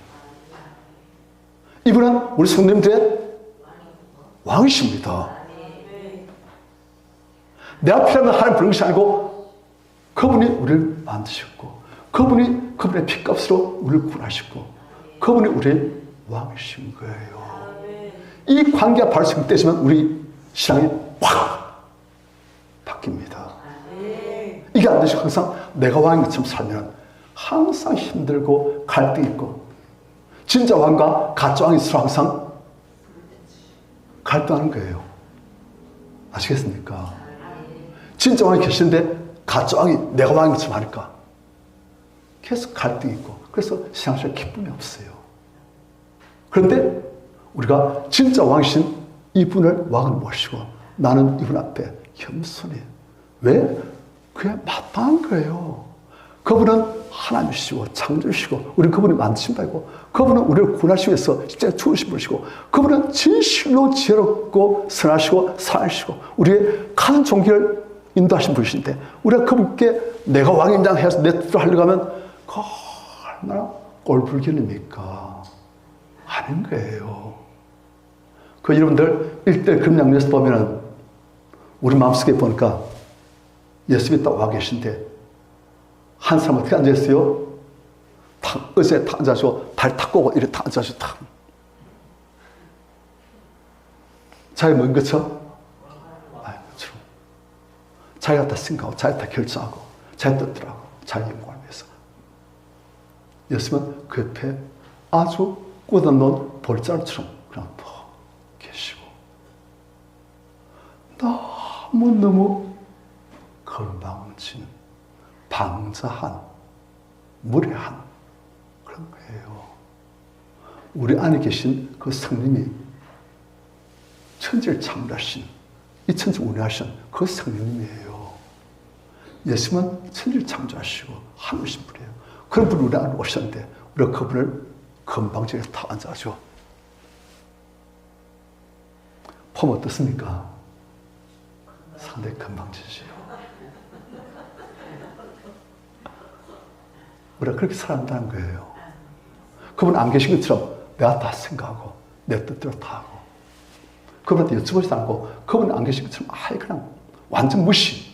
이분은 우리 성도님들의 왕이십니다. 내가 필요하면 하나님 부른 것이 아니고 그분이 우리를 만드셨고 그분이 그분의 핏값으로 우리를 구원하셨고 그분이 우리의 왕이신 거예요. 이 관계가 바로 지금 떼지면 우리 신앙이 확 바뀝니다. 이게 안 되죠. 항상 내가 왕인 것처럼 살면 항상 힘들고 갈등이 있고 진짜 왕과 가짜 왕이 서로 항상 갈등하는 거예요. 아시겠습니까? 진짜 왕이 계시는데 가짜 왕이 내가 왕인 것처럼 하니까 계속 갈등이 있고 그래서 신앙생활에 기쁨이 없어요. 그런데 우리가 진짜 왕이신 이분을 왕을 모시고 나는 이분 앞에 겸손히 왜? 그게 마땅한 거예요. 그분은 하나님이시고 창조주시고 우리 그분이 만드신 바이고 그분은 우리를 구원하시기 위해서 십자가에 죽으신 분이시고 그분은 진실로 지혜롭고 선하시고 사랑하시고 우리의 큰 종기를 인도하신 분이신데 우리가 그분께 내가 왕입니다 해서 내 뜻대로 하려고 하면 그 얼마나 꼴불견입니까? 아닌 거예요. 그 여러분들 1대 금양에서 보면은 우리 마음속에 보니까 예수님이 딱 와 계신데 한 사람 어떻게 앉아있어요? 의자에 탁 앉아서 발 탁 꼬고 이렇게 탁 앉아서 탁. 자기 뭔 것처럼? 것처럼. 자기가 다 생각하고, 자기가 다 결정하고, 자기 뜻대로 하고, 자기 영광을 위해서. 예수님은 그 옆에 아주 꽂아놓은 볼자루처럼 그냥 푹 계시고, 너무너무 건방진, 방자한, 무례한 그런 거예요. 우리 안에 계신 그 성령이 천지를 창조하신, 이 천지 운행하신 그 성령님이에요. 예수님은 천지를 창조하시고 하늘이신 분이에요. 그런 분이 우리 안에 오셨는데 우리가 그분을 건방지게 타 앉아죠. 보면 어떻습니까? 상당히 건방지시요. 우리가 그렇게 살아간다는 거예요. 그분 안 계신 것처럼 내가 다 생각하고 내 뜻대로 다 하고 그분한테 여쭤보지도 않고 그분 안 계신 것처럼 아예 그냥 완전 무시.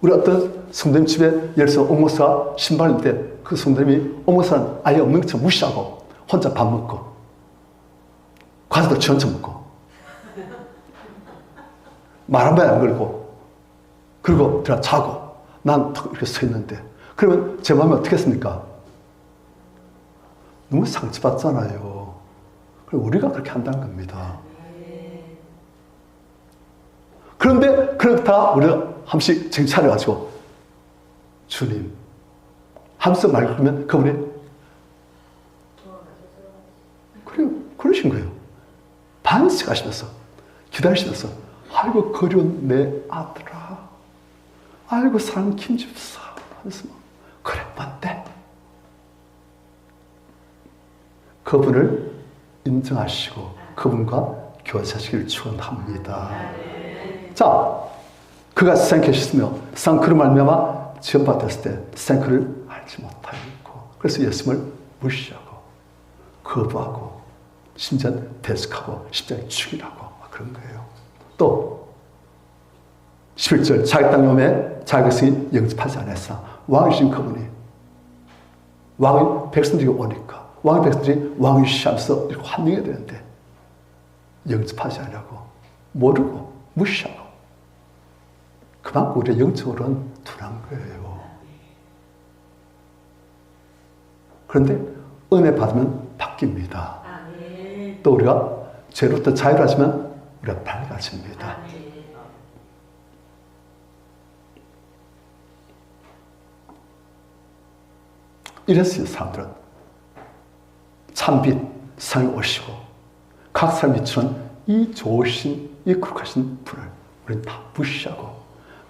우리 어떤 성도님 집에 예를 들어서 옥목사가 신발일 때 그 성도님이 옥목사는 아예 없는 것처럼 무시하고 혼자 밥 먹고 과자도 지원쳐 먹고 말 한 번 안 걸고 그리고 들어가 자고 난 턱 이렇게 서 있는데. 그러면 제 마음이 어떻겠습니까? 너무 상처받잖아요. 그럼 우리가 그렇게 한다는 겁니다. 그런데 그렇다 우리가 한 번씩 정신 차려가지고 주님 하면서 말 그러면 그분이 그러신 거예요. 반석하시면서 기다리시면서 아이고 그리운 내 아들아, 아이고 사랑 김집사 하면서 그래 맞대. 그분을 인정하시고 그분과 교제하시기를 축원합니다. 자, 그가 생각했으며 그로 말미암아 지원받았을 때 생크를 알지 못하였고, 그래서 예수님을 무시하고 거부하고 심지어 대적하고 심지어 죽이라고 그런 거예요. 또 11절 자기 땅 놈에 자기 백성이 영접하지 않았어. 왕이신 그분이 왕의 백성들이 오니까 왕의 백성들이 왕이 시하면서 이렇게 환영해야 되는데 영접하지 않냐고 모르고 무시하고 그만큼 우리의 영적으로는 둔한 거예요. 그런데 은혜 받으면 바뀝니다. 또 우리가 죄로부터 자유하지만 우리가 밝아집니다. 이랬어요. 사람들은 참빛 상에 오시고 각 사람 비추는 이 좋으신 이 거룩하신 분을 우리는 다 무시하고,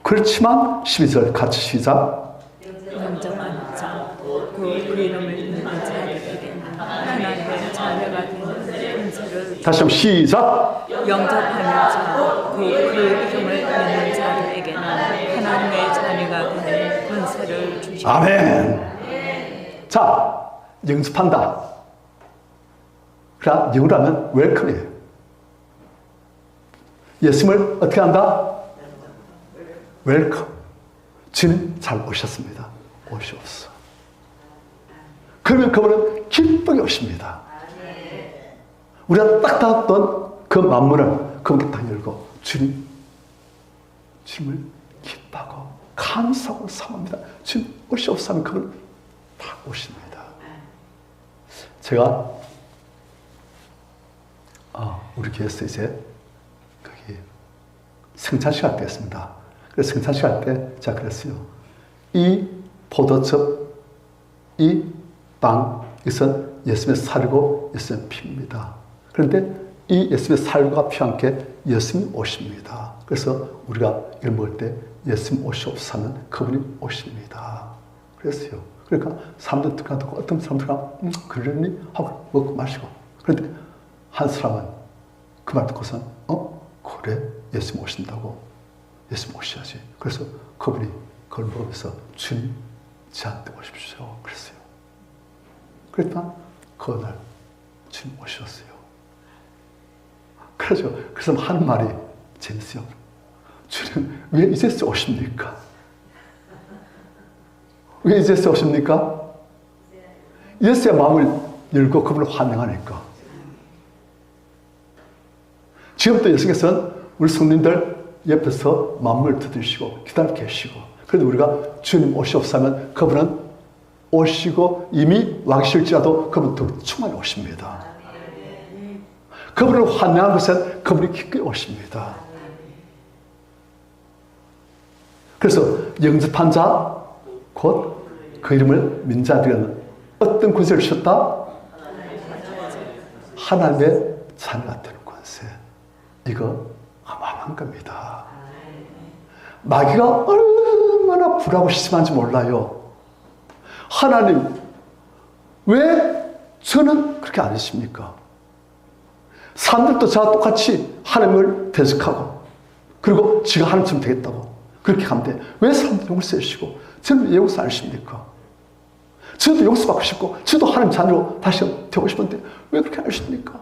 그렇지만 12절 같이 시작. 영접하는 자, 그 이름을 믿는 자들에게는 하나님의 자녀가 되는 은혜를. 다시 한번 시작. 영접하는 자, 그 이름을 믿는 자들에게는 하나님의 자녀가 되는 은혜를 주시고. 아멘. 자, 영접한다. 그러나 영어로 하면 웰컴이에요. 예수님을 어떻게 한다? 웰컴. 주님 잘 오셨습니다. 오시옵소서. 그러면 그분은 기쁘게 오십니다. 우리가 딱 닫았던 그 만문을 그분께 딱 열고 주님을 기뻐하고 감사하고 사모합니다. 주님 오시옵소서 하면 그분은 다 오십니다. 제가 우리 교회에서 이제 거기 성찬식 할 때 했습니다. 그래서 성찬식 할 때 제가 그랬어요. 이 포도즙, 이 빵, 이것은 예수님의 살이고 예수님의 피입니다. 그런데 이 예수님의 살과 피와 함께 예수님 오십니다. 그래서 우리가 이걸 먹을 때 예수님 오시옵소서 하면 그분이 오십니다. 그랬어요. 그러니까 사람들 듣고 어떤 사람들가 그러니 하고 먹고 마시고, 그런데 한 사람은 그 말 듣고선 그래 예수님 오신다고, 예수님 오셔야지. 그래서 그분이 그걸 물으면서 주님 저한테 오십시오 그랬어요. 그랬더니 그날 주님 오셨어요. 그래서 하는 말이 재밌어요. 주님 왜 이제서 오십니까? 왜 이제서 오십니까? 이제서야 마음을 열고 그분을 환영하니까. 지금도 예수께서는 우리 성도님들 옆에서 마음을 두드리시고 기다리고 계시고, 그런데 우리가 주님 오시옵소서 하면 그분은 오시고 이미 와 계실지라도 그분은 더 충만히 오십니다. 그분을 환영한 것은 그분이 기꺼이 오십니다. 그래서 영접한 자 곧 그 이름을 믿는 자들에게는 어떤 권세를 주셨다? 하나님의 자녀가 되는 권세. 이거 어마어마한 겁니다. 마귀가 얼마나 불하고 심한지 몰라요. 하나님 왜 저는 그렇게 안 하십니까? 사람들도 저와 똑같이 하나님을 대적하고 그리고 지가 하나님처럼 되겠다고 그렇게 하는데 왜 사람들 용서해 주시고 저는 왜 용서 안 하십니까? 저도 용서받고 싶고 저도 하나님 자녀로 다시 되고 싶은데 왜 그렇게 안 하십니까?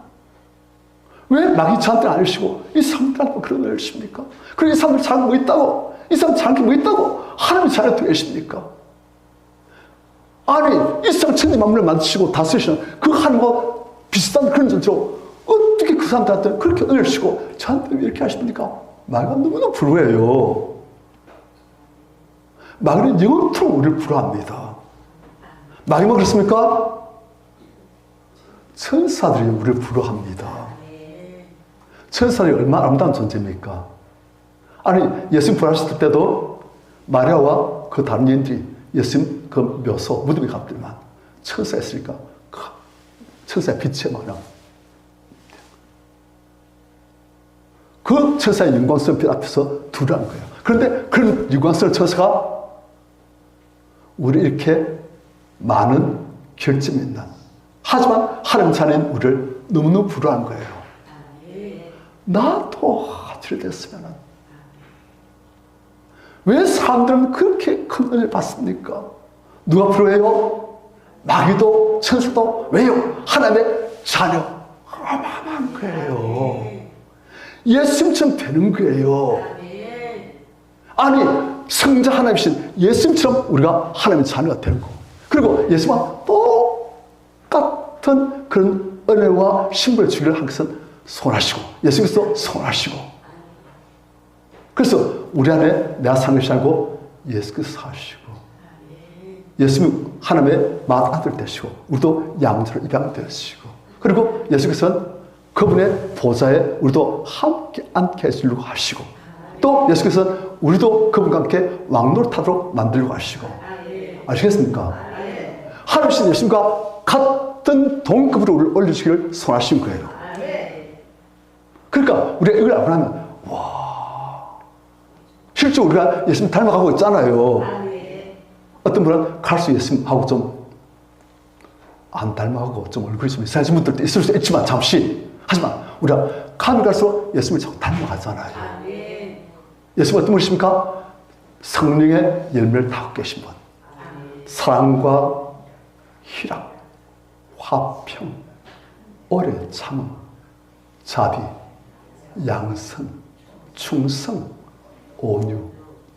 왜 마귀 저한테 안 하시고 이 사람들한테 그런 걸 하십니까? 그리고 이 사람들 잘한 뭐 있다고? 이 사람 잘한 게 뭐 있다고? 하나님 자녀로 되고 계십니까? 아니 이 세상 천지 만물을 만드시고 다스리시는 그 하나님과 비슷한 그런 존재로 어떻게 그 사람들한테 그렇게 은혜를 주시고 저한테 왜 이렇게 하십니까? 말과 너무나 불우해요. 마귀는 영원토록 우리를 불허합니다. 마귀만 그렇습니까? 천사들이 우리를 불허합니다. 천사들이 얼마나 아름다운 존재입니까? 아니, 예수님 부활하셨을 때도 마리아와 그 다른 여인들이 예수님 그 묘소, 무덤에 갔더니만 천사였으니까 천사의 빛에 막 그 천사의 영광스러운 빛 앞에서 두려운 거예요. 그런데 그런 영광스러운 천사가 우리 이렇게 많은 결점이 있는, 하지만 하나님 자녀인 우리를 너무너무 불안한 거예요. 나도 아들이 됐으면 왜 사람들은 그렇게 큰 은혜를 받습니까? 누가 불효해요? 마귀도 천사도. 왜요? 하나님의 자녀. 어마어마한 거예요. 예수님처럼 되는 거예요. 아니, 성자 하나님이신 예수님처럼 우리가 하나님의 자녀가 되는 거고, 그리고 예수와 똑같은 그런 은혜와 신분을 주기를 한 것은 소원하시고, 예수님께서 소원하시고, 그래서 우리 안에 내가 사는 것이 아니고 예수께서 사시고, 예수님 하나님의 맏아들 되시고, 우리도 양자로 입양 되시고, 그리고 예수께서는 그분의 보좌에 우리도 함께 앉게 해주려고 하시고, 또 예수께서는 우리도 그분과 함께 왕노릇하도록 만들려고 하시고, 아시겠습니까? 하나님 예수님과 같은 동급으로 우리를 올려주기를 소원하신 거예요. 그러니까 우리가 이걸 알고 나면, 와, 실제 우리가 예수님 닮아가고 있잖아요. 어떤 분은 갈수 예수님하고 좀 안 닮아가고 좀 얼굴이 좀 이상해진 분들도 있을 수 있지만, 잠시. 하지만 우리가 가면 갈수록 예수님을 자꾸 닮아가잖아요. 예수님 어떤 분이십니까? 성령의 열매를 타고 계신 분. 사랑과 희락, 화평, 오래 참음, 자비, 양선, 충성, 온유,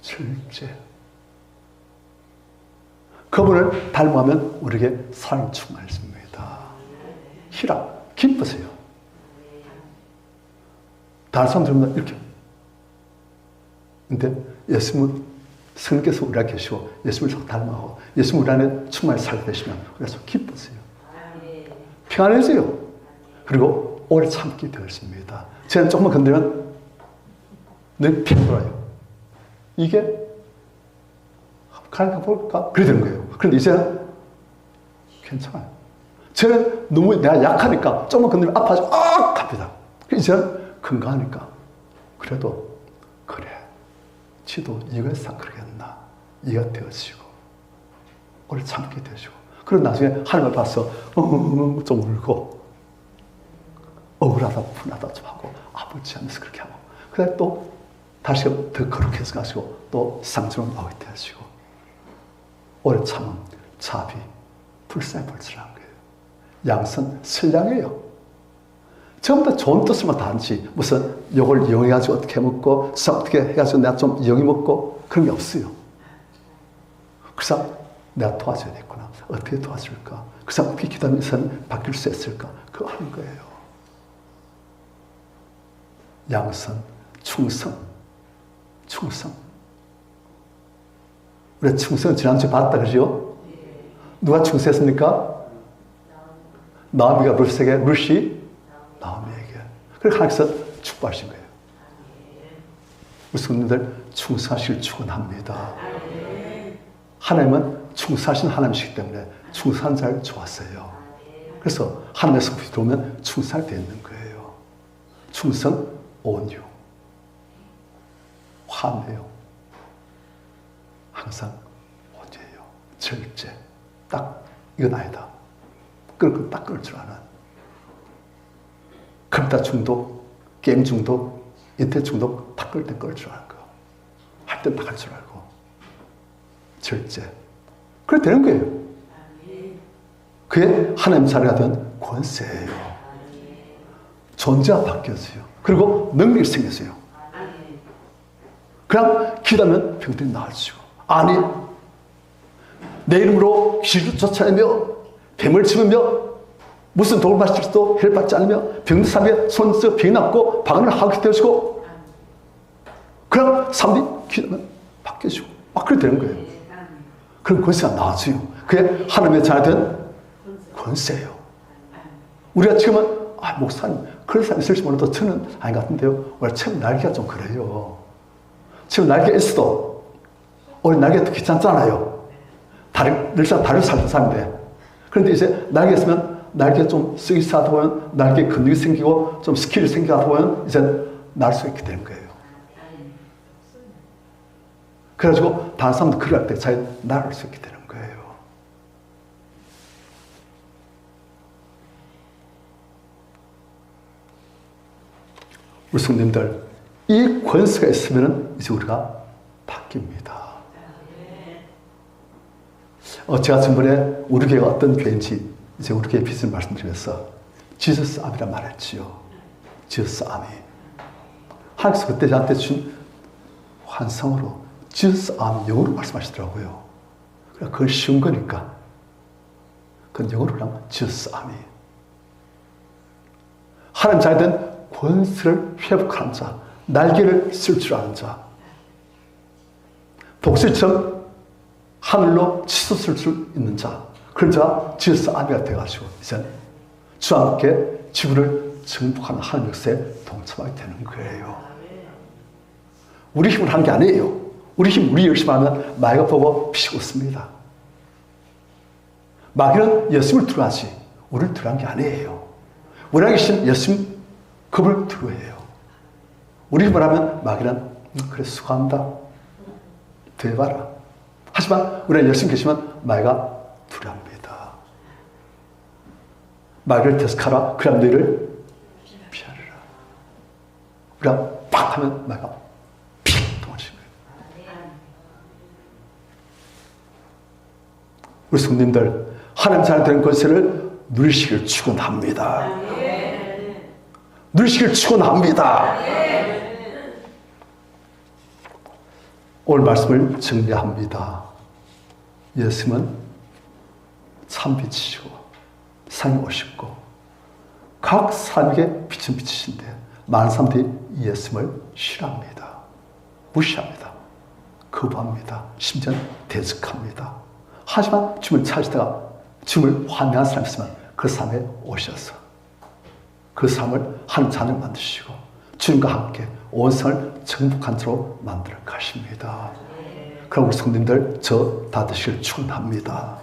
절제. 그분을 닮아가면 우리에게 사랑이 충만해집니다. 희락, 기쁘세요. 다른 사람들은 이렇게. 근데 예수님은 성령께서 우리 안에 계시고 예수님을 자꾸 닮아가고 예수님 우리 안에 충만히 살게 되시면 우리가 좀 기쁘세요. 평안해져요. 그리고 오래 참게 되었습니다. 제가 조금만 건드리면 늘 피어들어요. 이게 가니까 볼까? 그래 되는 거예요. 그런데 이제는 괜찮아요. 저는 너무 내가 약하니까 조금만 건드리면 아파지고 갑니다. 이제는 건강하니까 그래도 그래, 지도 이거상 그러겠나, 이해가 되어지고 오래 참게 되시고, 그리고 나중에 하나님을 봐서 좀 울고 억울하다 분하다 좀 하고 아버지 하면서 그렇게 하고, 그래 또 다시 더 거룩해서 가시고 또 상처로 나오게 되시고, 오래 참음, 자비, 불쌍불쌍한 거예요. 양선, 선량해요. 전부 다 좋은 뜻을만 다 하지, 무슨 요걸 이용해가지고 어떻게 먹고, 어떻게 해가지고 내가 좀 이용해 먹고, 그런 게 없어요. 그 사람 내가 도와줘야겠구나. 어떻게 도와줄까? 그 사람 어떻게 기도하면 이 사람이 바뀔 수 있을까? 그거 하는 거예요. 양선, 충성, 충성. 우리 충성은 지난주에 봤다 그러죠? 누가 충성했습니까? 나오미가 룻이 나오미에게. 그렇게 하나님께서 축복하신 거예요. 우리 성도님들 충성하시길 축원합니다. 하나님은 충성하신 하나님이시기 때문에 충성한 자를 좋았어요. 그래서 하나님의 성품이 들어오면 충성이 되는 거예요. 충성, 온유, 화내요. 항상 온유해요. 절제. 딱 이건 아니다. 그걸 딱 끊을 줄 아는. 컴퓨터 중독, 게임 중독, 인터넷 중독 딱 끌 때 끌 줄 아는 거. 할 때 딱 할 줄 알고. 절제. 그래 되는 거예요. 그게 하나님 자녀가 된 권세예요. 존재가 바뀌었어요. 그리고 능력이 생겼어요. 그냥 기도하면 병들이 나아지고, 아니 내 이름으로 귀신을 쫓아내며 뱀을 집으며 무슨 독을 마실지도 해를 받지 않으며 병든 사람에게 손에서 병이 낫고 방언을 하게 되어지고, 그냥 사람들이 기도하면 바뀌어지고 막 그렇게 되는 거예요. 그런 권세가 나와줘요. 그게 하나님의 자녀된 권세예요. 우리가 지금은 목사님 그런 사람 있을지 몰라도 저는 아닌 것 같은데요. 원래 처음 날개가 좀 그래요. 지금 날개가 있어도 우리 날개가 더 귀찮잖아요. 늘상 다리를 살던 사람인데. 그런데 이제 날개가 있으면 날개가 좀 쓰기 시작하다 보면 날개 근육이 생기고 좀 스킬이 생기다 보면 이제 날 수 있게 되는 거예요. 그래가지고 다른 사람도 그럴 할 때 잘 날을 수 있게 되는 거예요. 우리 성님들, 이 권세가 있으면 이제 우리가 바뀝니다. 제가 전번에 우리 교회가 어떤 교회인지 이제 우리 교회 비즈를 말씀드리면서 지저스 암이라 말했지요. 지저스 암이. 하나님께서 그때 저한테 준 환상으로 지저스 암 영어로 말씀하시더라고요. 그건 쉬운 거니까. 그건 영어로 그냥 지저스 암이. 하나님 자녀된 권세를 회복하는 자, 날개를 쓸 줄 아는 자, 독수리처럼 하늘로 치솟을 수 있는 자, 그런 자가 지저스 아미가 되어가지고 이제 주와 함께 지구를 정복하는 하나님 역사에 동참하게 되는 거예요. 우리 힘으로 한 게 아니에요. 우리 열심히 하면 마귀가 보고 피식 웃습니다. 마귀는 예수님을 두려워하지 우리를 두려워한 게 아니에요. 우리 안에 계신 예수님 그분을 두려워해요. 우리 힘을 하면 마귀는 그래 수고한다. 더 해봐라. 하지만 우리가 열심히 계시면 마귀가 두려워합니다. 마귀를 대적하라. 그럼 너희를 피하리라. 우리가 팍 하면 마귀가 픽 도망치는 거예요. 우리 성님들 하나님 자녀 되는 권세를 누리시길 축원합니다. 누리시길 축원합니다. 오늘 말씀을 정리합니다. 예수님은 참 빛이시고 상이 오셨고 각 사람에게 빛은 빛이신데 많은 사람들이 예수님을 싫어합니다. 무시합니다. 거부합니다. 심지어는 대적합니다. 하지만 주님을 찾으다가 주님을 환영한 사람이 있으면 그 사람에 오셔서 그 사람을 한 자녀를 만드시고 주님과 함께 온 세상을 정복한 자로 만들어 가십니다. 그럼 우리 성도님들 저 다 되시길 축원합니다.